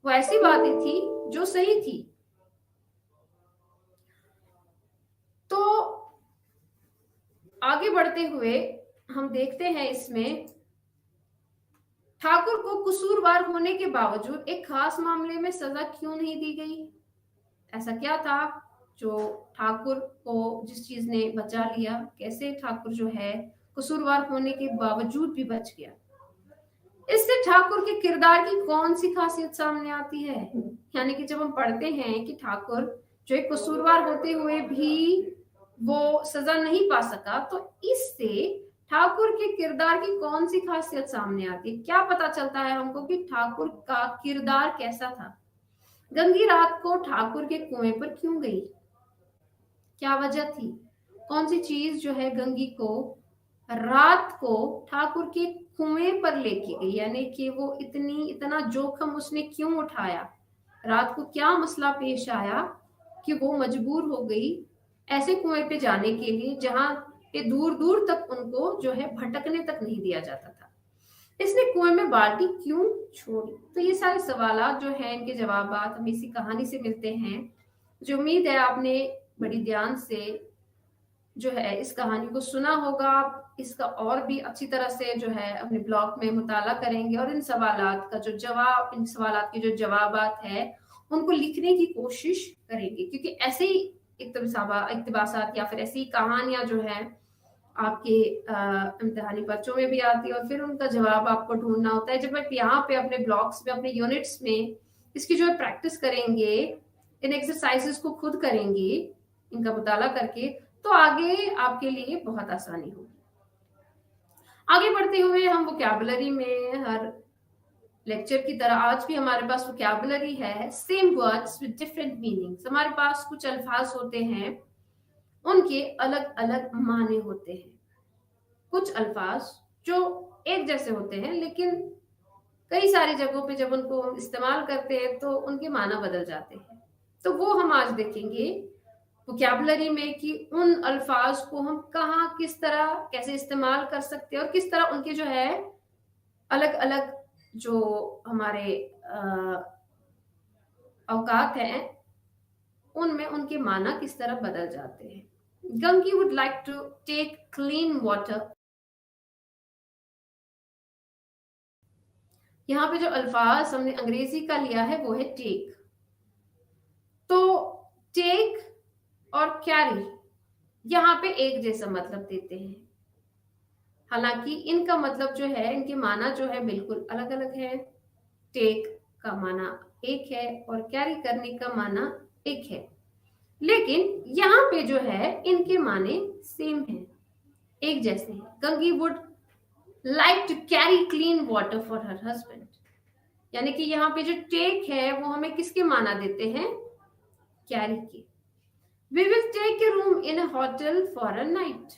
वो ऐसी बातें थी जो सही थी। तो आगे बढ़ते हुए हम देखते हैं इसमें ठाकुर को कसूरवार होने के बावजूद एक खास मामले में सजा क्यों नहीं दी गई? ऐसा क्या था जो ठाकुर को, जिस चीज ने बचा लिया? कैसे ठाकुर जो है कसूरवार होने के बावजूद भी बच गया? इससे ठाकुर के किरदार की कौन सी खासियत सामने आती है? यानी कि जब हम पढ़ते हैं कि ठाकुर जो एक कसूरवार होते हुए भी वो सजा नहीं पा सका, तो इससे ठाकुर के किरदार की कौन सी खासियत सामने आती है? क्या पता चलता है हमको कि ठाकुर का किरदार कैसा था? गंगी रात को ठाकुर के कुएं पर क्यों गई? क्या वजह थी? कौन सी चीज जो है गंगी को रात को ठाकुर के कुएं पर लेके गई, यानी कि वो इतना जोखिम उसने क्यों उठाया? रात को क्या मसला पेश आया कि वो मजबूर हो गई ऐसे कुएं पे जाने के लिए जहां पे दूर दूर तक उनको जो है भटकने तक नहीं दिया जाता था? इसने कुएं में बाल्टी क्यों छोड़ी? तो ये सारे सवाल जो हैं, इनके जवाब हमें इसी कहानी से मिलते हैं, जो उम्मीद है आपने बड़ी ध्यान से जो है इस कहानी को सुना होगा। आप इसका और भी अच्छी तरह से जो है अपने ब्लॉग में मुताला करेंगे और इन सवालात का जो जवाब, इन सवालात के जो जवाबात है उनको लिखने की कोशिश करेंगे, क्योंकि ऐसे ही इक्तबासात या फिर ऐसी कहानियां जो है आपके इम्तिहानी बच्चों में भी आती है और फिर उनका जवाब आपको ढूंढना होता है। जब आप यहाँ पे अपने ब्लॉग्स में, अपने यूनिट्स में इसकी जो है प्रैक्टिस करेंगे, इन एक्सरसाइजेस को खुद करेंगे, इनका मुताला करके, तो आगे आपके लिए बहुत आसानी होगी। आगे बढ़ते हुए हम वोकैबुलरी में हर लेक्चर की तरह आज भी हमारे पास वोकैबुलरी है, same words with different meanings. हमारे पास कुछ अल्फाज होते हैं, उनके अलग अलग माने होते हैं। कुछ अल्फाज जो एक जैसे होते हैं लेकिन कई सारी जगहों पे जब उनको हम इस्तेमाल करते हैं तो उनके माना बदल जाते हैं। तो वो हम आज देखेंगे वोकैबुलरी में कि उन अल्फाज को हम कहाँ, किस तरह, कैसे इस्तेमाल कर सकते हैं और किस तरह उनके जो है अलग अलग जो हमारे औकात हैं उनमें उनके माना किस तरह बदल जाते हैं। Gangi would like to take clean water. यहाँ पे जो अल्फाज हमने अंग्रेजी का लिया है वो है टेक। तो टेक और कैरी यहाँ पे एक जैसा मतलब देते हैं, हालांकि इनका मतलब जो है, इनके माना जो है बिल्कुल अलग अलग है। टेक का माना एक है और कैरी करने का माना एक है, लेकिन यहाँ पे जो है इनके माने सेम हैं, एक जैसे हैं। Gangi would like to carry clean water for her husband, यानी कि यहाँ पे जो टेक है वो हमें किसके माना देते हैं? कैरी के। We will take a room in a hotel for a night.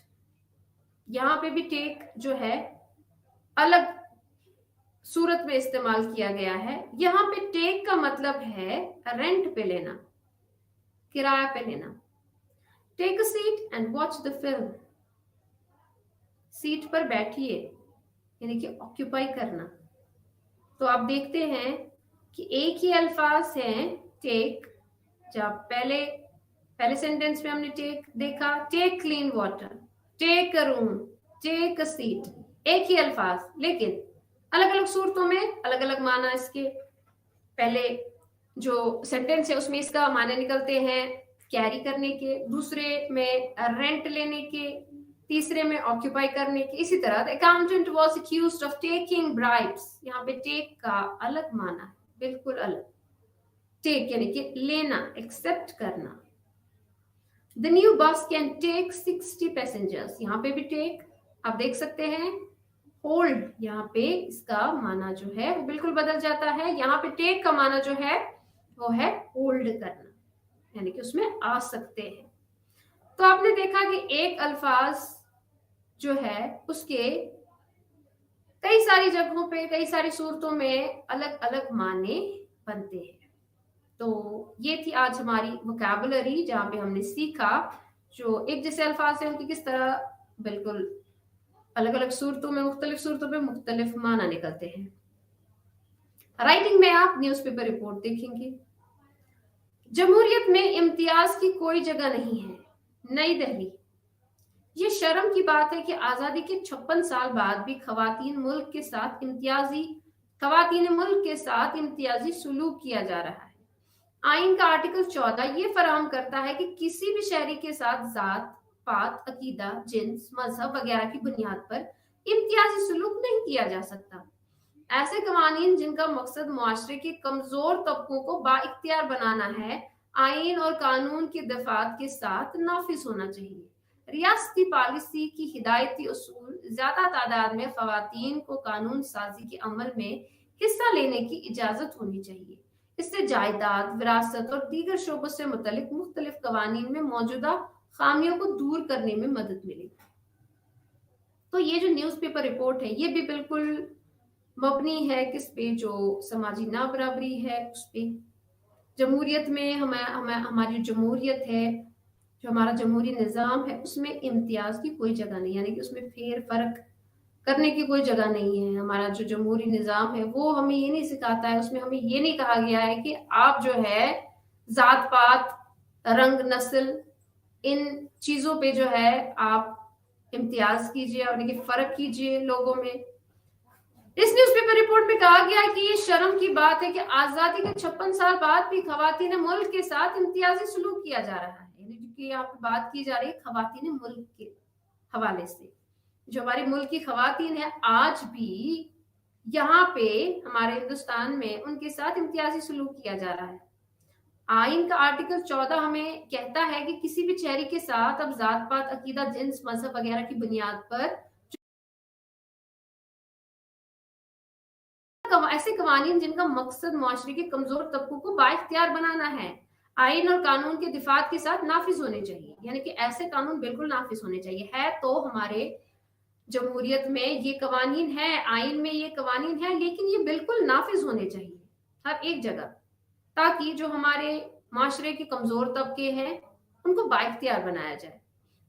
यहाँ पे भी टेक जो है अलग सूरत में इस्तेमाल किया गया है। यहाँ पे टेक का मतलब है रेंट पे लेना, किराया पे लेना। Take a seat and watch the film. Seat पर बैठिए, यानी कि ऑक्यूपाई करना। तो आप देखते हैं कि एक ही अल्फाज है टेक। जब पहले सेंटेंस में हमने टेक देखा, take clean water, take a room, take a seat, एक ही अल्फाज लेकिन अलग अलग सूरतों में अलग अलग माना इसके। पहले जो सेंटेंस है उसमें इसका माने निकलते हैं कैरी करने के, दूसरे में रेंट लेने के, तीसरे में ऑक्यूपाई करने के। इसी तरह the accountant was accused of taking bribes. यहाँ पे टेक का अलग माना है, बिल्कुल अलग। टेक यानी कि लेना, एक्सेप्ट करना। The new bus can take 60 passengers. यहाँ पे भी टेक आप देख सकते हैं। होल्ड, यहाँ पे इसका माना जो है वो बिल्कुल बदल जाता है। यहाँ पे टेक का माना जो है वो है होल्ड करना, यानी कि उसमें आ सकते हैं। तो आपने देखा कि एक अल्फाज जो है उसके कई सारी जगहों पे, कई सारी सूरतों में अलग अलग माने बनते हैं। तो ये थी आज हमारी वोकैबुलरी, जहां पे हमने सीखा जो एक जैसे अल्फाज हैं उनकी किस तरह बिल्कुल अलग अलग सूरतों में, मुख्तलिफ सूरतों में मुख्तलिफ माना निकलते हैं। राइटिंग में आप न्यूज़पेपर रिपोर्ट देखेंगे। जमहूरियत में इम्तियाज की कोई जगह नहीं है। नई दिल्ली। ये शर्म की बात है कि आजादी के 56 साल बाद भी खवातीन मुल्क के साथ इम्तियाजी सुलूक किया जा रहा है। आइन का आर्टिकल 14 ये फराहम करता है कि किसी भी शहरी के साथ जात, पात, अकीदा, जिन्स, मजहब वगैरह की बुनियाद पर इम्तियाजी सुलूक नहीं किया जा सकता। ऐसे कवानीन जिनका मकसद मुआशरे के कमजोर तबकों को बाइख्तियार बनाना है, आइन और कानून की दफात के साथ नाफिज होना चाहिए। रियासती पॉलिसी की हिदायती उसूल ज्यादा तादाद में खवातीन को कानून साजी के अमल में हिस्सा लेने की इजाजत होनी चाहिए। इससे जायदाद, विरासत और दीगर शोबों से मुतल्लिक मुख्तलिफ कवानीन में मौजूदा खामियों को दूर करने में मदद मिलेगी। तो ये जो न्यूज़पेपर रिपोर्ट है ये भी बिल्कुल मबनी है किस पे, जो समाजी ना बराबरी है उस पे। जमहूरियत में हमारी जमहूरियत है, जो हमारा जमहूरी निज़ाम है उसमें इम्तियाज की कोई जगह नहीं, यानी कि उसमें फेर फर्क करने की कोई जगह नहीं है। हमारा जो जमहूरी निज़ाम है वो हमें ये नहीं सिखाता है, उसमें हमें ये नहीं कहा गया है कि आप जो है जात पात, रंग, नस्ल, इन चीजों पे जो है आप इम्तियाज कीजिए और देखिए फर्क कीजिए लोगों में। इस न्यूज़पेपर रिपोर्ट में कहा गया है कि ये शर्म की बात है कि आजादी के 56 साल बाद भी खवातीन मुल्क के साथ इम्तियाजी सलूक किया जा रहा है। यानी कि यहाँ पे बात की जा रही है खवातीन मुल्क के हवाले से। जो हमारे मुल्क की खवातीन है आज भी यहाँ पे हमारे हिंदुस्तान में उनके साथ इम्तियाजी सलूक किया जा रहा है। आइन का आर्टिकल 14 हमें कहता है कि किसी भी शहरी के साथ अब जात पात, अकीदा, जिन्स, मजहब वगैरह की बुनियाद पर ऐसे कवानीन जिनका मकसद मुआशरे के कमजोर तबकों को बाइख्तियार बनाना है, आइन और कानून के दिफात के साथ नाफिज होने चाहिए। यानी कि ऐसे कानून बिल्कुल नाफिज होने चाहिए। है तो हमारे जमहूरियत में ये कवानीन है, आइन में ये कवानीन है, लेकिन ये बिल्कुल नाफिज होने चाहिए हर एक जगह, ताकि जो हमारे माशरे के कमजोर तबके हैं उनको बाइख्तियार बनाया जाए।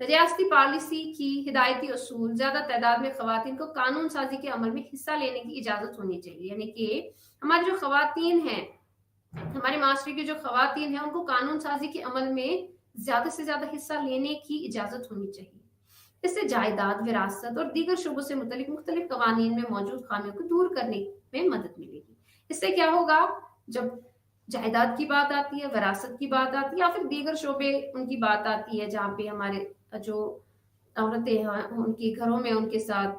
रियासती पॉलिसी की हिदायती असूल ज्यादा तादाद में खवातीन को कानून साजी के अमल में हिस्सा लेने की इजाजत होनी चाहिए। यानी कि हमारी जो खवातीन हैं, हमारे माशरे की जो खवातीन हैं, उनको कानून साजी के अमल में ज्यादा से ज्यादा हिस्सा लेने की इजाजत होनी चाहिए। इससे जायदाद, विरासत और दीगर शोबों से मुतल्लिक मुख्तलिफ कवानीन में मौजूद खामियों को दूर करने में मदद मिलेगी। इससे क्या होगा, जब जायदाद की बात आती है, विरासत की बात आती है, या फिर दीगर शोबे उनकी बात आती है जहाँ पे हमारे जो औरतें हैं उनके घरों में उनके साथ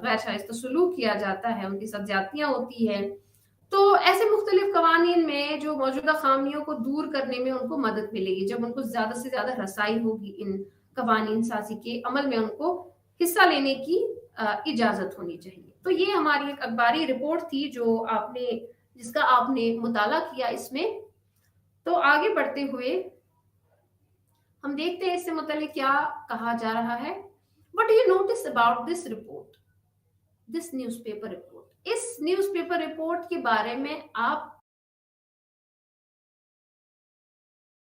गैर शाइस्ता सलूक किया जाता है, उनके साथ ज्यादतियां होती है, तो ऐसे मुख्तलिफ कवानीन में जो मौजूदा खामियों को दूर करने में उनको मदद मिलेगी, जब उनको ज्यादा से ज्यादा रसाई होगी इन कवानीन साजी के अमल में, उनको हिस्सा लेने की इजाजत होनी चाहिए। तो ये हमारी एक अखबारी रिपोर्ट थी जिसका आपने मुताला किया इसमें। तो आगे बढ़ते हुए हम देखते हैं इससे मुतालिक क्या कहा जा रहा है। What do you notice about this report, this newspaper report? इस न्यूज़पेपर रिपोर्ट के बारे में आप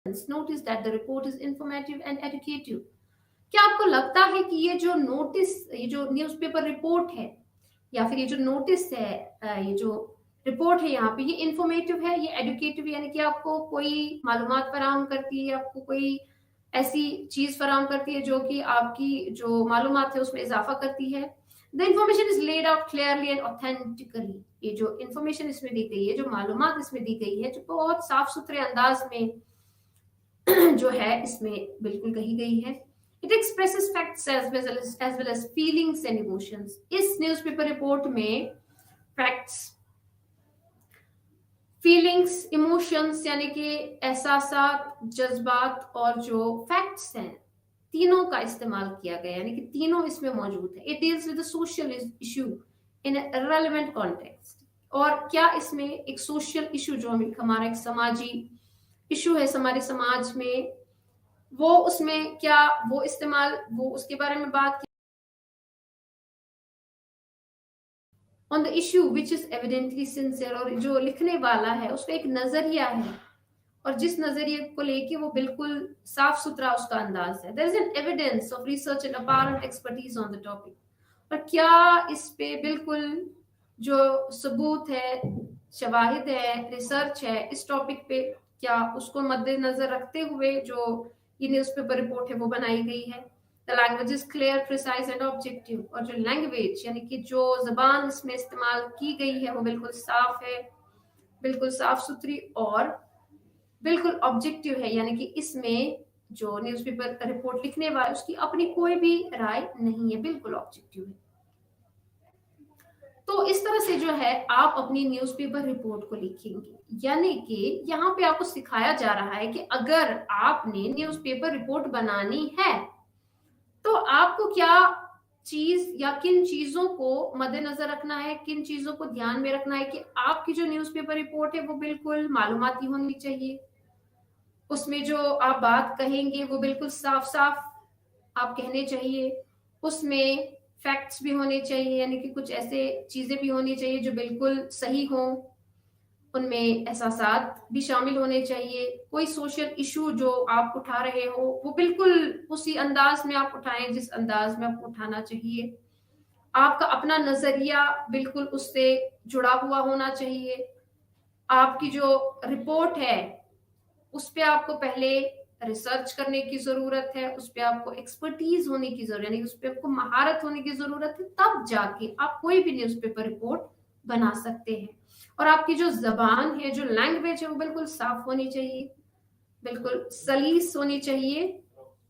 notice that the report is informative and educative. क्या आपको लगता है कि ये जो न्यूज़पेपर रिपोर्ट है या फिर ये जो नोटिस है, ये जो रिपोर्ट है यहाँ पे, ये इंफॉर्मेटिव है, ये एजुकेटिव, यानी कि आपको कोई मालूमात फराहम करती है, आपको कोई ऐसी चीज फराहम करती है जो कि आपकी जो मालूमात है उसमें इजाफा करती है। The information is laid out clearly and authentically. ये जो इंफॉर्मेशन इसमें दी गई है, जो मालूमात इसमें दी गई है, जो बहुत साफ सुथरे अंदाज में जो है इसमें बिल्कुल कही गई है। It expresses facts as well as feelings and emotions. इस न्यूज़पेपर रिपोर्ट में फैक्ट्स, फीलिंग्स, इमोशंस यानी कि एहसासात, जज्बात और जो फैक्ट्स हैं, तीनों का इस्तेमाल किया गया, यानी कि तीनों इसमें मौजूद है। It deals with social issue in relevant context. और क्या इसमें एक सोशल इशू जो हमारा एक समाजी इशू है हमारे समाज में, वो उसमें क्या वो उसके बारे में बात की on the issue which is evidently sincere. और जो लिखने वाला है उसका एक नजरिया है और जिस नजरिए को लेके वो बिल्कुल साफ सुथरा उसका अंदाज है। There is an evidence of research and apparent expertise on the topic. और क्या इस पे बिल्कुल जो सबूत है, शवाहिद है, रिसर्च है इस टॉपिक पे, क्या उसको मद्देनजर रखते हुए जो ये न्यूज़पेपर रिपोर्ट है वो बनाई गई है। The language is clear, precise and objective. और जो लैंग्वेज यानी कि जो जबान इसमें इस्तेमाल की गई है वो बिल्कुल साफ है, बिल्कुल साफ सुथरी और बिल्कुल ऑब्जेक्टिव है, यानी कि इसमें जो न्यूज़पेपर रिपोर्ट लिखने वाला उसकी अपनी कोई भी राय नहीं है, बिल्कुल ऑब्जेक्टिव है। तो इस तरह से से जो है आप अपनी न्यूज़पेपर रिपोर्ट को लिखेंगे। यानी कि यहाँ पे आपको सिखाया जा रहा है कि अगर आपने न्यूज़पेपर रिपोर्ट बनानी है तो आपको क्या चीज या किन चीजों को मद्देनजर रखना है, किन चीजों को ध्यान में रखना है कि आपकी जो न्यूज़पेपर रिपोर्ट है वो बिल्कुल मालूमाती होनी चाहिए। उसमें जो आप बात कहेंगे वो बिल्कुल साफ साफ आप कहने चाहिए। उसमें फैक्ट्स भी होने चाहिए, यानी कि कुछ ऐसे चीजें भी होनी चाहिए जो बिल्कुल सही हो। उनमें एहसासात भी शामिल होने चाहिए। कोई सोशल इशू जो आप उठा रहे हो वो बिल्कुल उसी अंदाज में आप उठाएं जिस अंदाज में आपको उठाना चाहिए। आपका अपना नजरिया बिल्कुल उससे जुड़ा हुआ होना चाहिए। आपकी जो रिपोर्ट है उस पे आपको पहले रिसर्च करने की जरूरत है, उस पे आपको एक्सपर्टीज होने की जरूरत है, यानी उस पे आपको महारत होने की जरूरत है, तब जाके आप कोई भी न्यूज़पेपर रिपोर्ट बना सकते हैं। और आपकी जो जबान है, जो लैंग्वेज है, वो बिल्कुल साफ होनी चाहिए, बिल्कुल सलीस होनी चाहिए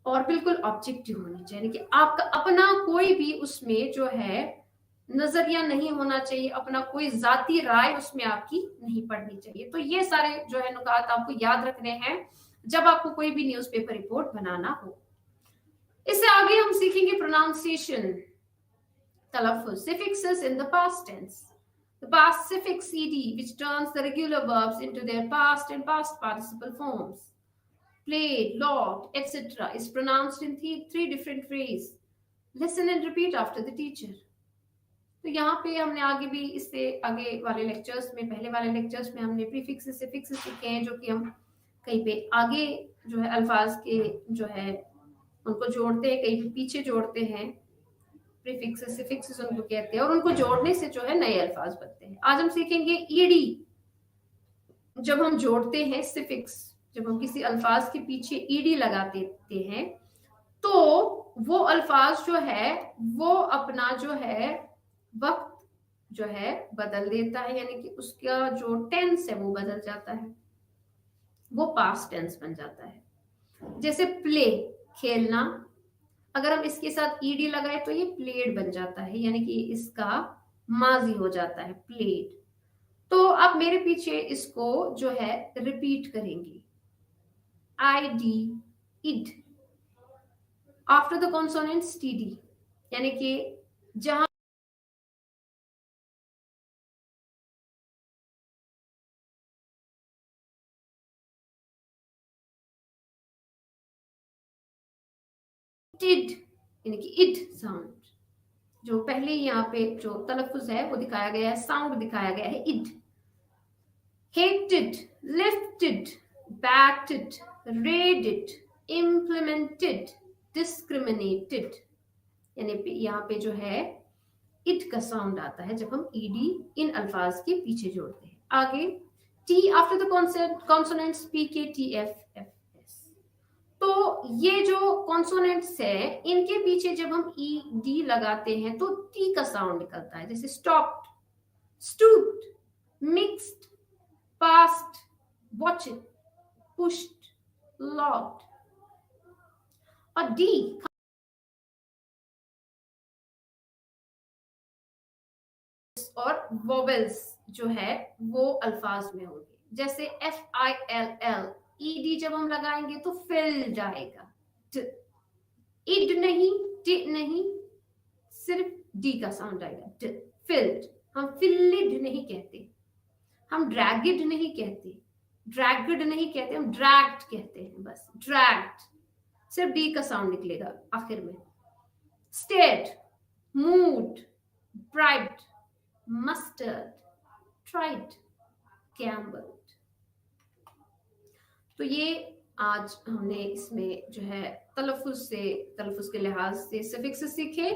और बिल्कुल ऑब्जेक्टिव होनी चाहिए। कि आपका अपना कोई भी उसमें जो है नजरिया नहीं होना चाहिए, अपना कोई जाती राय उसमें आपकी नहीं पड़नी चाहिए। तो ये सारे जो है नुकात आपको याद रखने हैं जब आपको कोई भी न्यूज़पेपर रिपोर्ट बनाना हो। इससे आगे हम सीखेंगे pronunciation, तलफ्फुज, suffixes in the past tense. The past suffix ed which turns the regular verbs into their past and past participle forms. Played, locked, etc. is pronounced in three different ways. Listen and repeat after the teacher. तो यहाँ पे हमने आगे भी इससे आगे वाले lectures में, पहले वाले लेक्चर्स में हमने प्रीफिक्सेस सफिक्सेस सीखे हैं जो कि हम कहीं पे आगे जो है अल्फाज के जो है उनको जोड़ते हैं, कहीं पे पीछे जोड़ते हैं। प्रीफिक्सेस सफिक्सेस उनको कहते हैं और उनको जोड़ने से जो है नए अल्फाज बनते हैं। आज हम सीखेंगे ईडी। जब हम जोड़ते हैं सफिक्स, जब हम किसी अल्फाज के पीछे ईडी लगा देते हैं तो वो अल्फाज जो है वो अपना जो है वक्त जो है बदल देता है, यानी कि उसका जो टेंस है वो बदल जाता है, वो पास्ट टेंस बन जाता है। जैसे प्ले, खेलना, अगर हम इसके साथ ईडी लगाए तो ये प्लेड बन जाता है, यानी कि इसका माजी हो जाता है प्लेड। तो आप मेरे पीछे इसको जो है रिपीट करेंगे। I D, id, after the consonants T D, यानी कि जहां टिड यानी कि इड साउंड, जो पहले यहाँ पे जो तलफ्फुज है वो दिखाया गया है, साउंड दिखाया गया है end. hated, lifted, batted, raided, implemented, discriminated, यानी यहाँ पे जो है इट का साउंड आता है जब हम ईडी इन अल्फाज के पीछे जोड़ते हैं। आगे T after the consonants P के टी एफ एफ एस। तो ये जो कॉन्सोनेंट्स है इनके पीछे जब हम ई डी लगाते हैं तो टी का साउंड निकलता है, जैसे stopped, stooped, mixed, passed, watched, pushed, logged। और डी और वोवेल्स जो है वो अल्फाज में होंगे, जैसे F I L L, E D जब हम लगाएंगे तो फिल जाएगा, इड नहीं, टी नहीं, सिर्फ डी का साउंड आएगा, फिल्ड। हम फिल्ड नहीं कहते, हम ड्रैगिड नहीं कहते, ड्रैगड नहीं कहते, हम ड्रैग्ड कहते हैं, बस ड्रैग्ड, सिर्फ डी का साउंड निकलेगा आखिर में। Stayed, mood, bribed, mustard, tried, gambled. तो ये आज हमने इसमें जो है तलफ्फुज के लिहाज से सफिक्सेस सीखे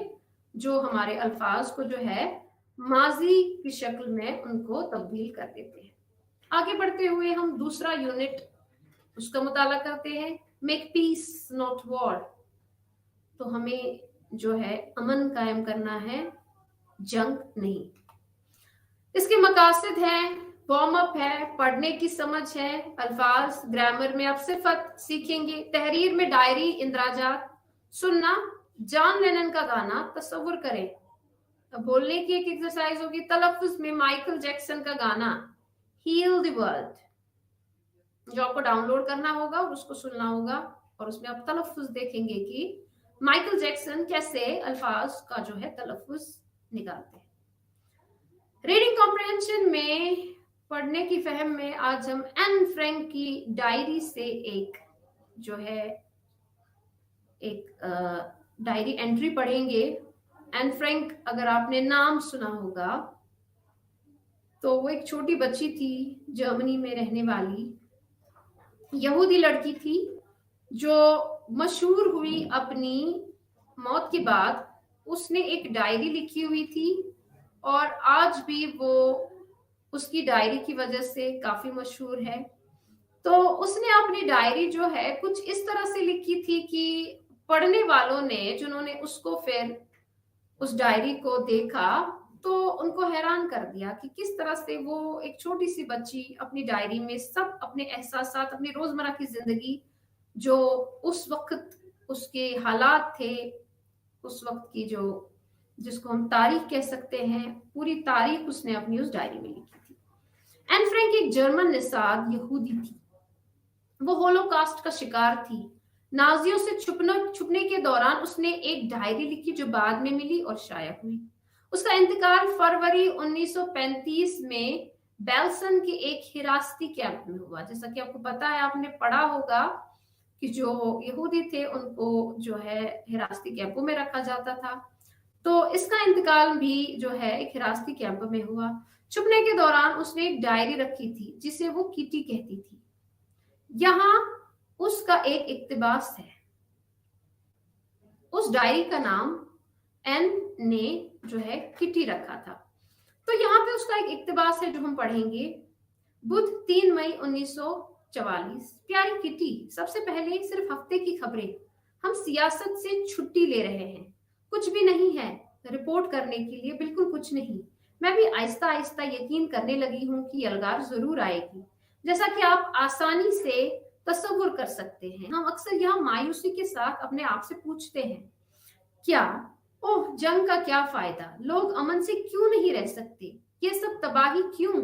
जो हमारे अल्फाज को जो है माजी की शक्ल में उनको तब्दील कर देते हैं। आगे बढ़ते हुए हम दूसरा यूनिट उसका मुताला करते हैं, मेक पीस नॉट वॉर। तो हमें जो है अमन कायम करना है, जंग नहीं। इसके मकासद हैं, वार्म अप है, पढ़ने की समझ है, अल्फाज, ग्रामर में आप सिफत सीखेंगे, तहरीर में डायरी, इंदराजात, सुनना, जॉन लेनन का गाना तस्वुर करें, बोलने की एक एक्सरसाइज होगी। तलफ्फुज में माइकल जैक्सन का गाना हील द वर्ल्ड, जो आपको डाउनलोड करना होगा और उसको सुनना होगा, और उसमें आप तलफ्फुज देखेंगे कि माइकल जैक्सन कैसे अल्फाज का जो है तलफ्फुज निकालते हैं। रीडिंग कॉम्प्रिहेंशन में, पढ़ने की फहम में, आज हम एन फ्रैंक की डायरी से एक जो है एक डायरी एंट्री पढ़ेंगे। एन फ्रैंक, अगर आपने नाम सुना होगा, तो वो एक छोटी बच्ची थी, जर्मनी में रहने वाली यहूदी लड़की थी, जो मशहूर हुई अपनी मौत के बाद। उसने एक डायरी लिखी हुई थी और आज भी वो उसकी डायरी की वजह से काफी मशहूर है। तो उसने अपनी डायरी जो है कुछ इस तरह से लिखी थी कि पढ़ने वालों ने, जिन्होंने उसको फिर उस डायरी को देखा, तो उनको हैरान कर दिया कि किस तरह से वो एक छोटी सी बच्ची अपनी डायरी में सब अपने एहसासात, अपनी रोजमर्रा की जिंदगी, जो उस वक्त उसके हालात थे, उस वक्त की जो, जिसको हम तारीख कह सकते हैं, पूरी तारीख उसने अपनी उस डायरी में लिखी थी। एन फ्रैंक एक जर्मन निषाद यहूदी थी। वो होलोकास्ट का शिकार थी। नाजियों से छुपने के दौरान उसने एक डायरी लिखी जो बाद में मिली और शाया हुई। उसका इंतकाल फरवरी 1935 में बेल्सन के एक हिरासती कैंप में हुआ। जैसा कि आपको पता है, आपने पढ़ा होगा कि जो यहूदी थे उनको जो है हिरासती कैंपों में रखा जाता था। तो इसका इंतकाल भी जो है एक हिरासती कैंप में हुआ। छुपने के दौरान उसने एक डायरी रखी थी जिसे वो किटी कहती थी। यहां उसका एक इक्तिबास है। उस डायरी का नाम एन ने जो है किटी रखा था। तो यहाँ पे उसका एक इक्तिबास है जो हम पढ़ेंगे। बुध 3 मई 1944। प्यारी किटी, सबसे पहले सिर्फ हफ्ते की खबरें। हम सियासत से छुट्टी ले रहे हैं। कुछ भी नहीं है रिपोर्ट करने के लिए, बिल्कुल कुछ नहीं। मैं भी आहिस्ता आहिस्ता यकीन करने लगी हूँ कि यलगार जरूर आएगी, जैसा कि आप आसानी से तस्वुर कर सकते हैं। हम अक्सर यहाँ मायूसी के साथ अपने आप से पूछते हैं, क्या, ओह जंग का क्या फायदा, लोग अमन से क्यों नहीं रह सकते, ये सब तबाही क्यों?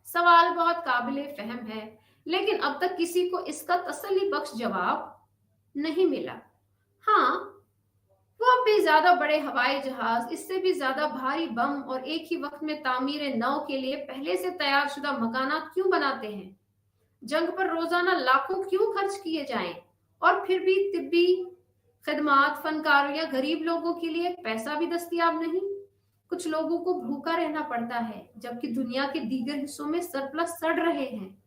सवाल बहुत काबिले फहम है, लेकिन अब तक किसी को इसका तसल्ली बख्श जवाब नहीं मिला। हाँ, वो अब भी ज्यादा बड़े हवाई जहाज, इससे भी ज्यादा भारी बम और एक ही वक्त में तामीर नौ के लिए पहले से तैयार शुदा मकानात क्यों बनाते हैं? जंग पर रोजाना लाखों क्यों खर्च किए जाएं? और फिर भी तिब्बी खदमात, फनकारों या गरीब लोगों के लिए पैसा भी दस्तयाब नहीं। कुछ लोगों को भूखा रहना पड़ता है जबकि दुनिया के दीगर हिस्सों में सरप्लस सड़ रहे हैं।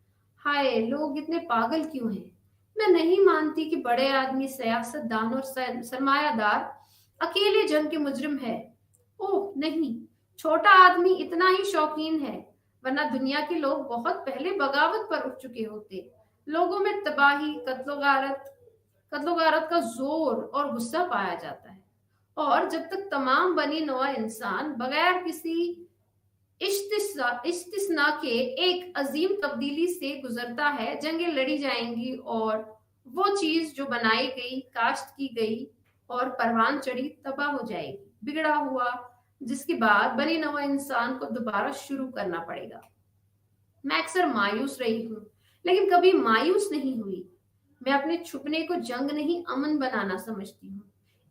हाय, लोग इतने पागल क्यों हैं? मैं नहीं मानती कि बड़े आदमी, सियासतदान और सरमायादार अकेले जंग के मुजरिम है। ओह नहीं, छोटा आदमी इतना ही शौकीन है, वरना दुनिया के लोग बहुत पहले बगावत पर उठ चुके होते। लोगों में तबाही, कत्लो गारत का जोर और गुस्सा पाया जाता है, और जब तक तमाम बनी नौआ इंसान बगैर किसी इस्तिस्ना के एक अजीम तब्दीली से गुजरता है, जंगें लड़ी जाएंगी और वो चीज जो बनाई गई, काश्त की गई और परवान चढ़ी तबाह हो जाएगी, बिगड़ा हुआ, जिसके बाद बनी नौआ इंसान को दोबारा शुरू करना पड़ेगा। मैं अक्सर मायूस रही हूँ, लेकिन कभी मायूस नहीं हुई। मैं अपने छुपने को जंग नहीं, अमन बनाना समझती हूँ।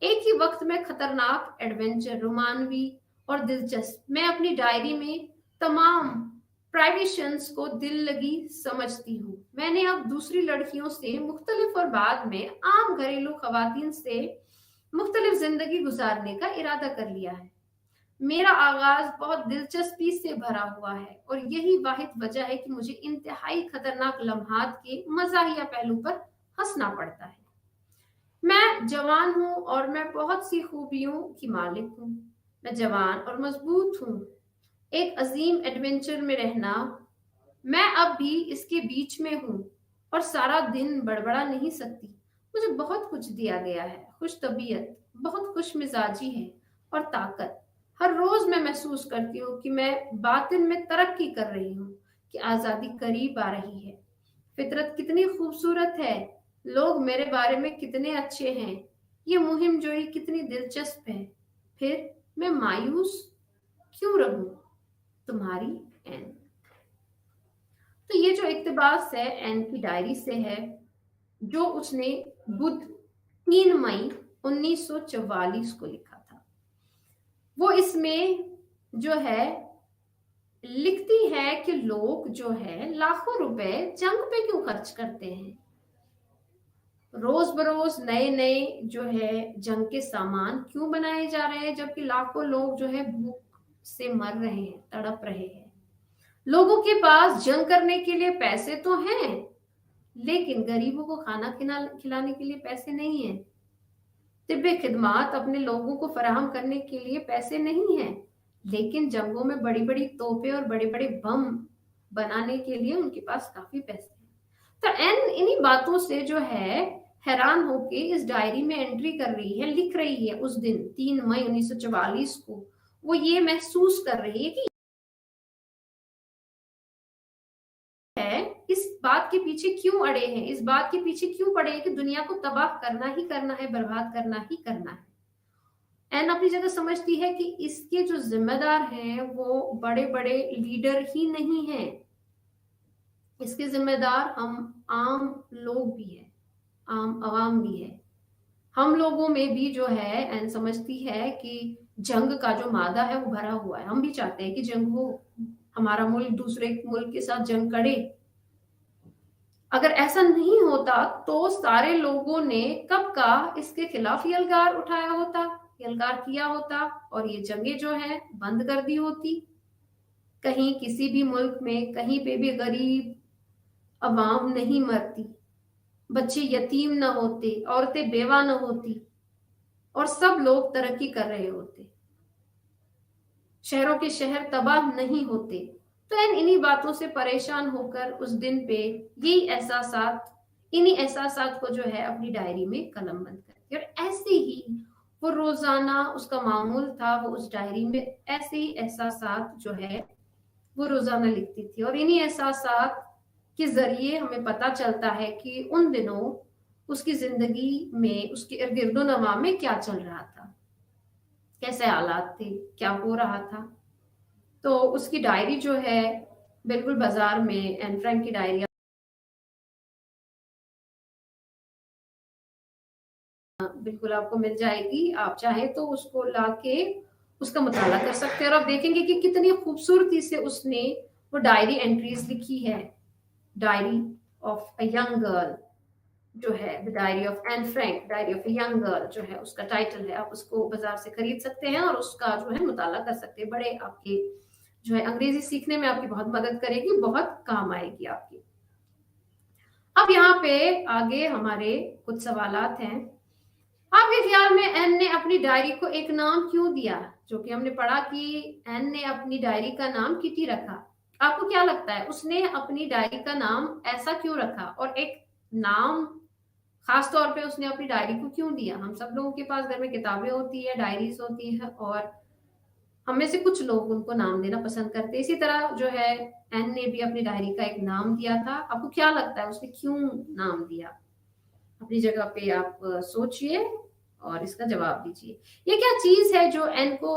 एक ही वक्त में खतरनाक, एडवेंचर, रोमानवी और दिलचस्प। मैं अपनी डायरी में तमाम प्राइवेशंस को दिल लगी समझती हूँ। मैंने अब दूसरी लड़कियों से मुख्तलिफ और बाद में आम घरेलू खवातीन से मुख्तलिफ जिंदगी गुजारने का इरादा कर लिया है। मेरा आगाज बहुत दिलचस्पी से भरा हुआ है और यही वाहिद वजह है कि मुझे इंतहाई खतरनाक लम्हात के मजाहिया पहलू पर हंसना पड़ता है। मैं जवान हूँ और मैं बहुत सी खूबियों की मालिक हूँ। मैं जवान और मजबूत हूँ, एक अजीम एडवेंचर में रहना। मैं अब भी इसके बीच में हूँ और सारा दिन बड़बड़ा नहीं सकती। मुझे बहुत कुछ दिया गया है, खुश तबीयत, बहुत खुश मिजाजी है और ताकत। हर रोज मैं महसूस करती हूँ कि मैं बातिन में तरक्की कर रही हूँ, कि आजादी करीब आ रही है। फितरत कितनी खूबसूरत है, लोग मेरे बारे में कितने अच्छे हैं, ये मुहिम जोई कितनी दिलचस्प है। फिर मैं मायूस क्यों रहूं तुम्हारी एन। तो ये जो इक्तबास है एन की डायरी से है, जो उसने बुध 3 मई 1944 को लिखा था। वो इसमें जो है लिखती है कि लोग जो है लाखों रुपए जंग पे क्यों खर्च करते हैं, रोज बरोज नए नए जो है जंग के सामान क्यों बनाए जा रहे हैं, जबकि लाखों लोग जो है भूख से मर रहे हैं, तड़प रहे हैं। लोगों के पास जंग करने के लिए पैसे तो हैं, लेकिन गरीबों को खाना खिलाने के लिए पैसे नहीं है। तिब्बे खिदमात अपने लोगों को फराहम करने के लिए पैसे नहीं है, लेकिन जंगों में बड़ी बड़ी तोपें और बड़े बड़े बम बनाने के लिए उनके पास काफी पैसे हैं। तो एन इन्हीं बातों से जो है हैरान होके इस डायरी में एंट्री कर रही है, लिख रही है उस दिन 3 मई 1944 को। वो ये महसूस कर रही है कि है इस बात के पीछे क्यों अड़े हैं, इस बात के पीछे क्यों पड़े हैं कि दुनिया को तबाह करना ही करना है, बर्बाद करना ही करना है। एन अपनी जगह समझती है कि इसके जो जिम्मेदार हैं वो बड़े बड़े लीडर ही नहीं हैं, इसके जिम्मेदार हम आम लोग भी हैं, आम आवाम भी है। हम लोगों में भी जो है एन समझती है कि जंग का जो मादा है वो भरा हुआ है। हम भी चाहते हैं कि जंग हो, हमारा मुल्क दूसरे मुल्क के साथ जंग करे। अगर ऐसा नहीं होता तो सारे लोगों ने कब का इसके खिलाफ यलगार उठाया होता, यलगार किया होता, और ये जंगें जो है बंद कर दी होती। कहीं किसी भी मुल्क में कहीं पे भी गरीब अवाम नहीं मरती, बच्चे यतीम न होते, औरतें बेवा न होती, और सब लोग तरक्की कर रहे होते, शहरों के शहर तबाह नहीं होते। तो इन्हीं बातों से परेशान होकर उस दिन पे यही एहसासात, इन्हीं एहसासात को जो है अपनी डायरी में कलमबंद करती है। और ऐसे ही वो रोजाना उसका मामूल था, वो उस डायरी में ऐसे ही एहसासात जो है वो रोजाना लिखती थी। और इन्हीं एहसासात के जरिए हमें पता चलता है कि उन दिनों उसकी जिंदगी में, उसके इर्द गिर्दो नवा में क्या चल रहा था, कैसे हालात थे, क्या हो रहा था। तो उसकी डायरी जो है बिल्कुल बाजार में एन फ्रैंक की डायरी बिल्कुल आपको मिल जाएगी। आप चाहे तो उसको लाके उसका मुताला कर सकते हैं, और आप देखेंगे कि कितनी खूबसूरती से उसने वो डायरी एंट्रीज लिखी है। Diary of a young girl जो है, the diary of Anne Frank, diary of a young girl जो है उसका टाइटल है। आप उसको बाजार से खरीद सकते हैं और उसका जो है मुताला कर सकते हैं। बड़े आपके जो है अंग्रेजी सीखने में आपकी बहुत मदद करेगी, बहुत काम आएगी आपकी। अब यहाँ पे आगे हमारे कुछ सवालात हैं। आपके ख्याल में एन ने अपनी डायरी को एक नाम क्यों दिया? जो कि हमने पढ़ा कि एन ने अपनी डायरी का नाम किटी रखा। आपको क्या लगता है उसने अपनी डायरी का नाम ऐसा क्यों रखा, और एक नाम खास तौर पे उसने अपनी डायरी को क्यों दिया? हम सब लोगों के पास घर में किताबें होती है, डायरीज होती है, और हम में से कुछ लोग उनको नाम देना पसंद करते हैं। इसी तरह जो है एन ने भी अपनी डायरी का एक नाम दिया था। आपको क्या लगता है उसने क्यों नाम दिया? अपनी जगह पे आप सोचिए और इसका जवाब दीजिए। ये क्या चीज है जो एन को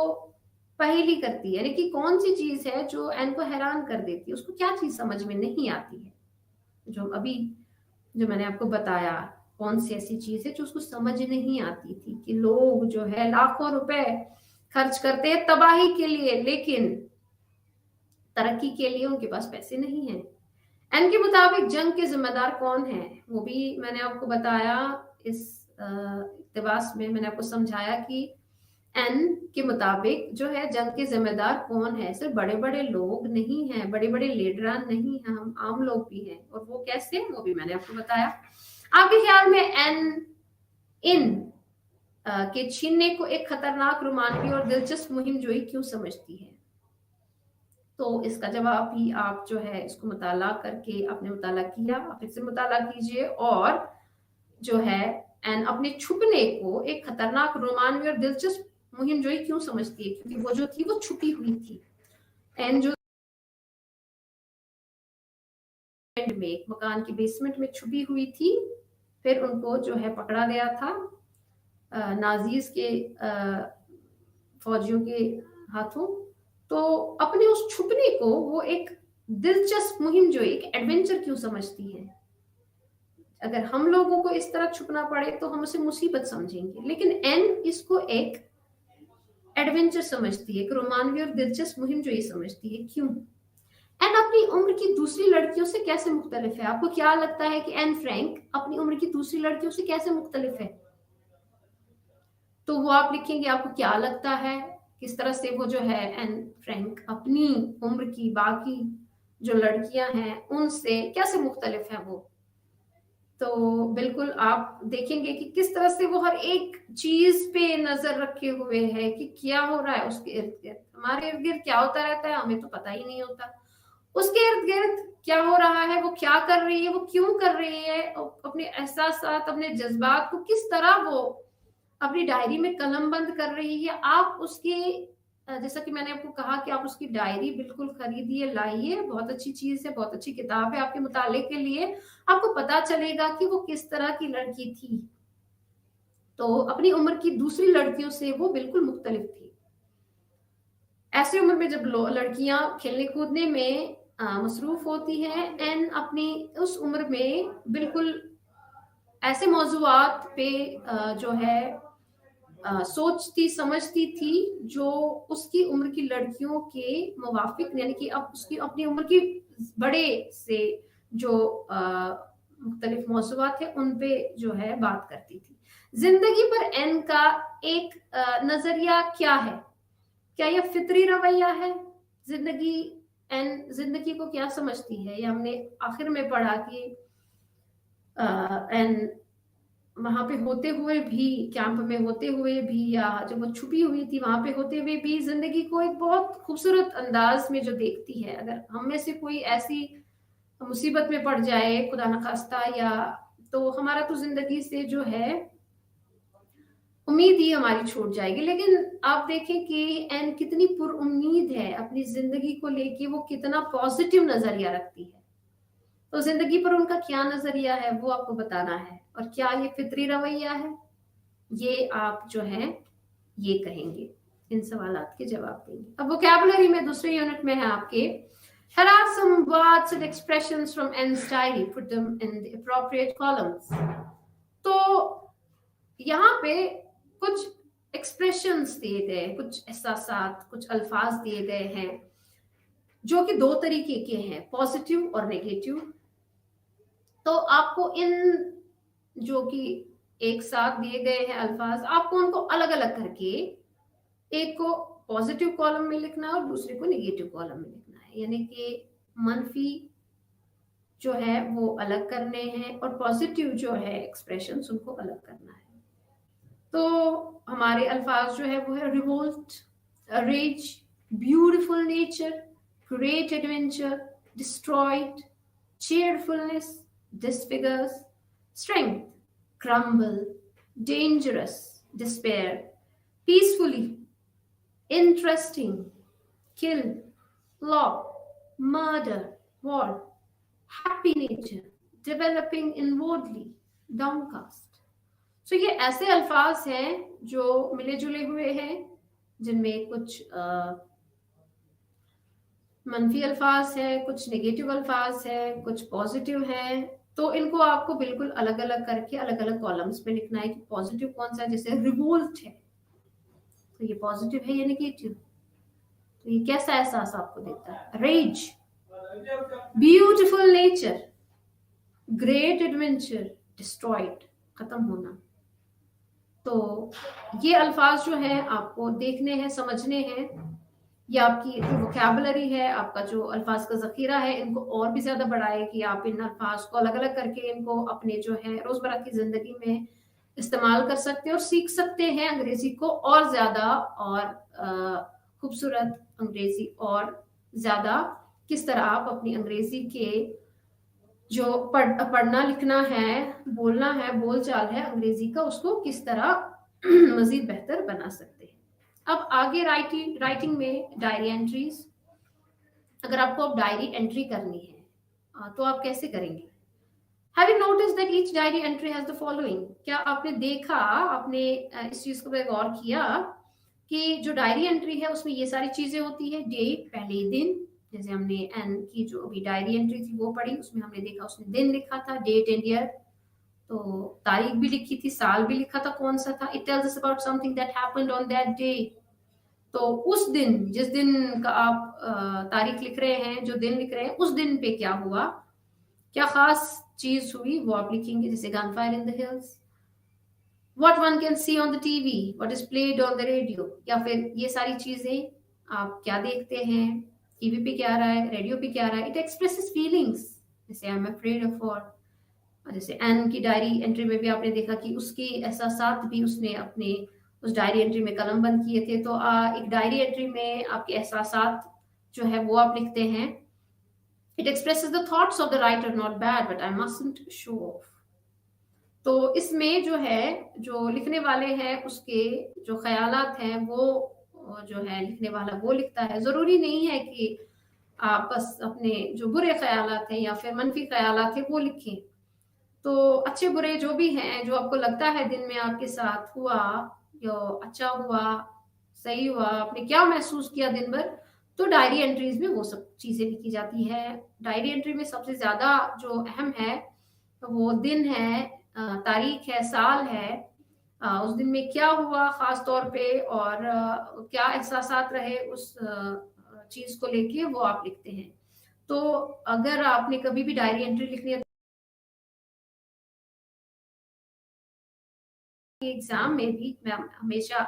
पहेली करती है, यानी कि कौन सी चीज है जो एन को हैरान कर देती है? उसको क्या चीज समझ में नहीं आती है? जो अभी जो मैंने आपको बताया, कौन सी ऐसी चीज है जो उसको समझ नहीं आती थी कि लोग जो है लाखों रुपए खर्च करते हैं तबाही के लिए, लेकिन तरक्की के लिए उनके पास पैसे नहीं है। एन के मुताबिक जंग के जिम्मेदार कौन है? वो भी मैंने आपको बताया इस इक्तबास में, मैंने आपको समझाया कि एन के मुताबिक जो है जंग के जिम्मेदार कौन है, सिर्फ बड़े बड़े लोग नहीं हैं, बड़े बड़े लीडरान नहीं हैं, हम आम लोग भी हैं। और वो कैसे, वो भी मैंने आपको बताया। आपके ख्याल में एन इन के छीनने को एक खतरनाक, रोमांचक और दिलचस्प मुहिम जोई क्यों समझती है? तो इसका जवाब भी आप जो है इसको मुताला करके, आपने मुताला किया, आप इससे मुताला कीजिए, और जो है एन अपने छुपने को एक खतरनाक, रोमांचक और दिलचस्प मुहिम जोई क्यों समझती है? क्योंकि वो जो थी वो छुपी हुई थी। एन जो में एक मकान की बेसमेंट में छुपी हुई थी, फिर उनको जो है पकड़ा गया था नाजीज के फौजियों के हाथों। तो अपने उस छुपने को वो एक दिलचस्प मुहिम, जो एक एडवेंचर क्यों समझती है। अगर हम लोगों को इस तरह छुपना पड़े तो हम उसे मुसीबत समझेंगे, लेकिन एन इसको एक एडवेंचर समझती है, एक रोमांवी और दिलचस्प मुहिम जो ये समझती है। क्यों? एन अपनी उम्र की दूसरी लड़कियों से कैसे मुख्तलिफ है? आपको क्या लगता है कि एन फ्रैंक अपनी उम्र की दूसरी लड़कियों से कैसे मुख्तलिफ है? तो वो आप लिखेंगे, आपको क्या लगता है किस तरह से वो जो है एन फ्रैंक अपनी उम्र की बाकी जो लड़कियां हैं उनसे कैसे मुख्तलिफ है वो। तो बिल्कुल आप देखेंगे कि किस तरह से वो हर एक चीज पे नजर रखे हुए है कि क्या हो रहा है उसके इर्द गिर्द। हमारे इर्द गिर्द क्या होता रहता है हमें तो पता ही नहीं होता, उसके इर्द गिर्द क्या हो रहा है, वो क्या कर रही है, वो क्यों कर रही है, अपने एहसासात, अपने जज्बात को किस तरह वो अपनी डायरी में कलमबंद कर रही है। आप उसके जैसा कि मैंने आपको कहा कि आप उसकी डायरी बिल्कुल खरीदिए, लाइए, बहुत अच्छी चीज है, बहुत अच्छी किताब है आपके मुताले के लिए। आपको पता चलेगा कि वो किस तरह की लड़की थी। तो अपनी उम्र की दूसरी लड़कियों से वो बिल्कुल मुख्तलिफ थी। ऐसी उम्र में जब लड़कियां खेलने कूदने में मसरूफ होती हैं, एंड अपनी उस उम्र में बिल्कुल ऐसे मौजूआत पे जो है सोचती समझती थी जो उसकी उम्र की लड़कियों के मुवाफिक, यानी कि अब उसकी अपनी उम्र की बड़े से जो मुख्तलिफ मौजूआत है उन पे जो है बात करती थी। जिंदगी पर एन का एक नजरिया क्या है? क्या यह फितरी रवैया है? जिंदगी, एन जिंदगी को क्या समझती है? ये हमने आखिर में पढ़ा कि एन वहां पे होते हुए भी, कैंप में होते हुए भी, या जब वो छुपी हुई थी वहां पे होते हुए भी, जिंदगी को एक बहुत खूबसूरत अंदाज में जो देखती है। अगर हम में से कोई ऐसी मुसीबत में पड़ जाए खुदा न खास्ता, या तो हमारा तो जिंदगी से जो है उम्मीद ही हमारी छूट जाएगी। लेकिन आप देखें कि एन कितनी पुरउम्मीद है अपनी जिंदगी को लेके, वो कितना पॉजिटिव नजरिया रखती है। तो जिंदगी पर उनका क्या नजरिया है वो आपको बताना है, और क्या ये फितरी रवैया है, ये आप जो है ये कहेंगे, इन सवालात के जवाब देंगे। अब वोकैबुलरी में दूसरे यूनिट में है आपके, here are some words and expressions from N's diary, put them in the appropriate columns। तो यहाँ पे कुछ एक्सप्रेशंस दिए गए, कुछ एहसासात, कुछ अल्फाज दिए गए हैं जो कि दो तरीके के हैं, पॉजिटिव और नेगेटिव। तो आपको इन जो कि एक साथ दिए गए हैं अल्फाज, आपको उनको अलग अलग करके एक को पॉजिटिव कॉलम में लिखना है और दूसरे को नेगेटिव कॉलम में लिखना है। यानी कि मनफी जो है वो अलग करने हैं और पॉजिटिव जो है एक्सप्रेशंस उनको अलग करना है। तो हमारे अल्फाज जो है वो है revolt, rage, beautiful nature, great adventure, destroyed, cheerfulness, disfigures, strength, crumble, dangerous, despair, peacefully, interesting, kill, law, murder, war, happy nature, developing inwardly, downcast। So ये ऐसे अल्फाज हैं जो मिले जुले हुए हैं, जिनमें कुछ मनफी अल्फाज है, कुछ नेगेटिव अल्फाज है, कुछ पॉजिटिव है। तो इनको आपको बिल्कुल अलग अलग करके अलग अलग कॉलम्स में लिखना है कि पॉजिटिव कौन सा है। जैसे रिवोल्ट है तो ये पॉजिटिव है या नेगेटिव, तो ये कैसा एहसास आपको देता है। Rage, beautiful nature, great adventure, destroyed, खत्म होना। तो ये अल्फाज जो है आपको देखने हैं, समझने हैं। ये आपकी वोकैबुलरी है, आपका जो अल्फाज का जखीरा है, इनको और भी ज्यादा बढ़ाए कि आप इन अल्फाज को अलग अलग करके इनको अपने जो है रोजमर्रा की जिंदगी में इस्तेमाल कर सकते हैं और सीख सकते हैं अंग्रेजी को और ज्यादा, और खूबसूरत अंग्रेजी, और ज्यादा किस तरह आप अपनी अंग्रेजी के जो पढ़ना लिखना है, बोलना है, बोलचाल है अंग्रेजी का, उसको किस तरह मजीद बेहतर बना सकते हैं। अब आगे राइटिंग में डायरी एंट्रीज। अगर आपको अब डायरी एंट्री करनी है तो आप कैसे करेंगे? Have you noticed that each diary entry has the following? क्या आपने देखा, आपने इस चीज को गौर किया कि जो डायरी एंट्री है उसमें ये सारी चीजें होती है, डेट पहले दिन, जैसे हमने एन की जो अभी डायरी एंट्री थी वो पढ़ी, उसमें हमने देखा उसने दिन लिखा था, डेट एंड ईयर, तो तारीख भी लिखी थी, साल भी लिखा था कौन सा था, it tells us about something that happened on that day. तो उस दिन, जिस दिन का आप तारीख लिख रहे हैं, जो दिन लिख रहे हैं, उस दिन पे क्या हुआ, क्या खास चीज हुई, वो आप लिखेंगे, जैसे gun fire in the hills, what one can see on the TV, what is played on the radio, या फिर ये सारी चीजें आप क्या देखते हैं, टीवी पे क्या आ रहा है, रेडियो पे क्या आ रहा है, इट एक्सप्रेसेस फीलिंग्स, जैसे आई एम अफ्रेड ऑफ, और जैसे एन की डायरी एंट्री में भी आपने देखा कि उसके एहसासात भी उसने अपने उस डायरी एंट्री में कलम बंद किए थे। तो एक डायरी एंट्री में आपके एहसासात जो है वो आप लिखते हैं, it expresses the thoughts of the writer, not bad but I mustn't show off. तो इसमें जो है, जो लिखने वाले हैं उसके जो ख्यालात हैं वो जो है लिखने वाला वो लिखता है, जरूरी नहीं है कि आप बस अपने जो बुरे ख्यालात हैं या फिर मनफी ख्यालात हैं वो लिखें। तो अच्छे बुरे जो भी हैं, जो आपको लगता है दिन में आपके साथ हुआ, या अच्छा हुआ, सही हुआ, आपने क्या महसूस किया दिन भर, तो डायरी एंट्रीज में वो सब चीजें लिखी जाती है। डायरी एंट्री में सबसे ज्यादा जो अहम है तो वो दिन है, तारीख है, साल है, उस दिन में क्या हुआ खास तौर पे, और क्या एहसासात रहे उस चीज को लेके, वो आप लिखते हैं। तो अगर आपने कभी भी डायरी एंट्री लिखनी है, एग्जाम में भी मैं हमेशा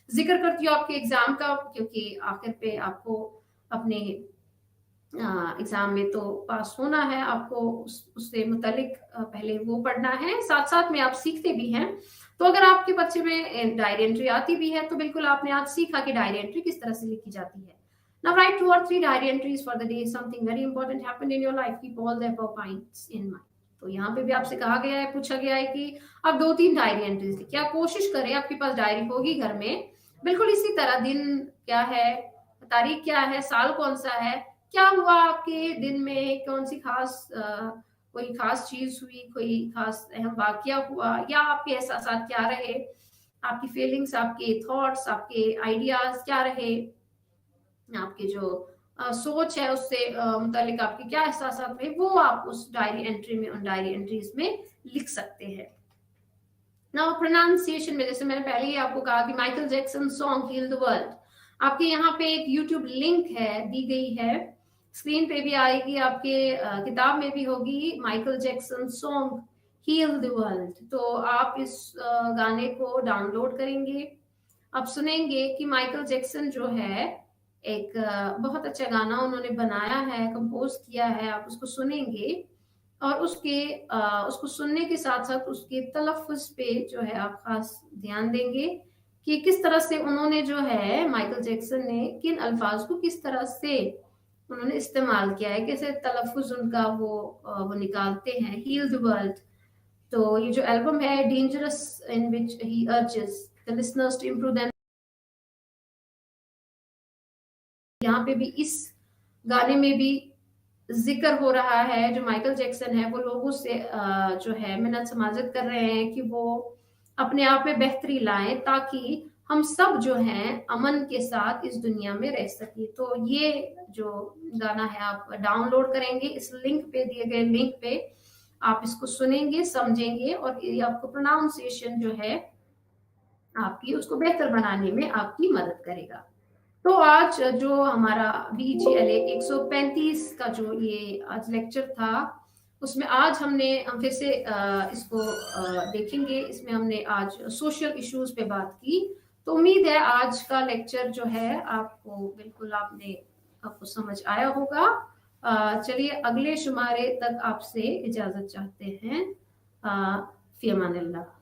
जिक्र करती हूँ आपके एग्जाम का, क्योंकि आखिर पे आपको अपने एग्जाम में तो पास होना है, आपको उससे मुतालिक पहले वो पढ़ना है, साथ साथ में आप सीखते भी हैं। तो अगर आपके बच्चे में डायरी एंट्री आती भी है तो बिल्कुल आपने आज सीखा कि डायरी एंट्री किस तरह से लिखी जाती है। Now write 2 or 3 diary entries for the day. Something very important happened in your life. Keep all the above points in mind. तो यहाँ पे भी आपसे कहा गया है, पूछा गया है कि आप 2-3 डायरी एंट्रीज लिखिए। आप कोशिश करें, आपके पास डायरी होगी घर में, बिल्कुल इसी तरह दिन क्या है, तारीख क्या है, साल कौन सा है, क्या हुआ आपके दिन में, कौन सी खास कोई खास चीज हुई, कोई खास अहम वाकया हुआ, या आपके एहसासात क्या रहे, आपकी फीलिंग्स, आपके थॉट्स, आपके आइडियाज क्या रहे, आपके जो सोच है उससे मुतालिक आपके क्या एहसास रहे, वो आप उस डायरी एंट्री में, उन डायरी एंट्रीज में लिख सकते हैं। नाउ प्रोनाउंसिएशन में, जैसे मैंने पहले ही आपको कहा कि Michael Jackson song heal the world, आपके यहाँ पे एक यूट्यूब लिंक है, दी गई है, स्क्रीन पे भी आएगी, आपके किताब में भी होगी, Michael Jackson song heal the world. तो आप इस गाने को डाउनलोड करेंगे, आप सुनेंगे कि माइकल जैक्सन जो है एक बहुत अच्छा गाना उन्होंने बनाया है, कंपोज किया है, आप उसको सुनेंगे और उसको सुनने के साथ साथ उसके तलफ़्फ़ुज़ पे जो है आप खास ध्यान देंगे कि किस तरह से उन्होंने जो है, माइकल जैक्सन ने किन अल्फाज को किस तरह से उन्होंने इस्तेमाल किया है, कैसे तलफ़्फ़ुज़ उनका वो निकालते हैं, हील द वर्ल्ड। तो ये जो एल्बम है dangerous, in which he urges the listeners to improve them, यहाँ पे भी इस गाने में भी जिक्र हो रहा है, जो माइकल जैक्सन है वो लोगों से जो है मिन्नत समाजत कर रहे हैं कि वो अपने आप में बेहतरी लाएं, ताकि हम सब जो हैं अमन के साथ इस दुनिया में रह सके। तो ये जो गाना है आप डाउनलोड करेंगे, इस लिंक पे, दिए गए लिंक पे आप इसको सुनेंगे, समझेंगे, और ये आपको प्रोनाउंसिएशन जो है आपकी उसको बेहतर बनाने में आपकी मदद करेगा। तो आज जो हमारा BEGLA 135 का जो ये आज लेक्चर था, उसमें आज हम फिर से इसको देखेंगे। इसमें हमने आज सोशल इश्यूज पे बात की। तो उम्मीद है आज का लेक्चर जो है आपको बिल्कुल आपको समझ आया होगा। चलिए अगले शुमारे तक आपसे इजाजत चाहते हैं। फी अमानिल्लाह।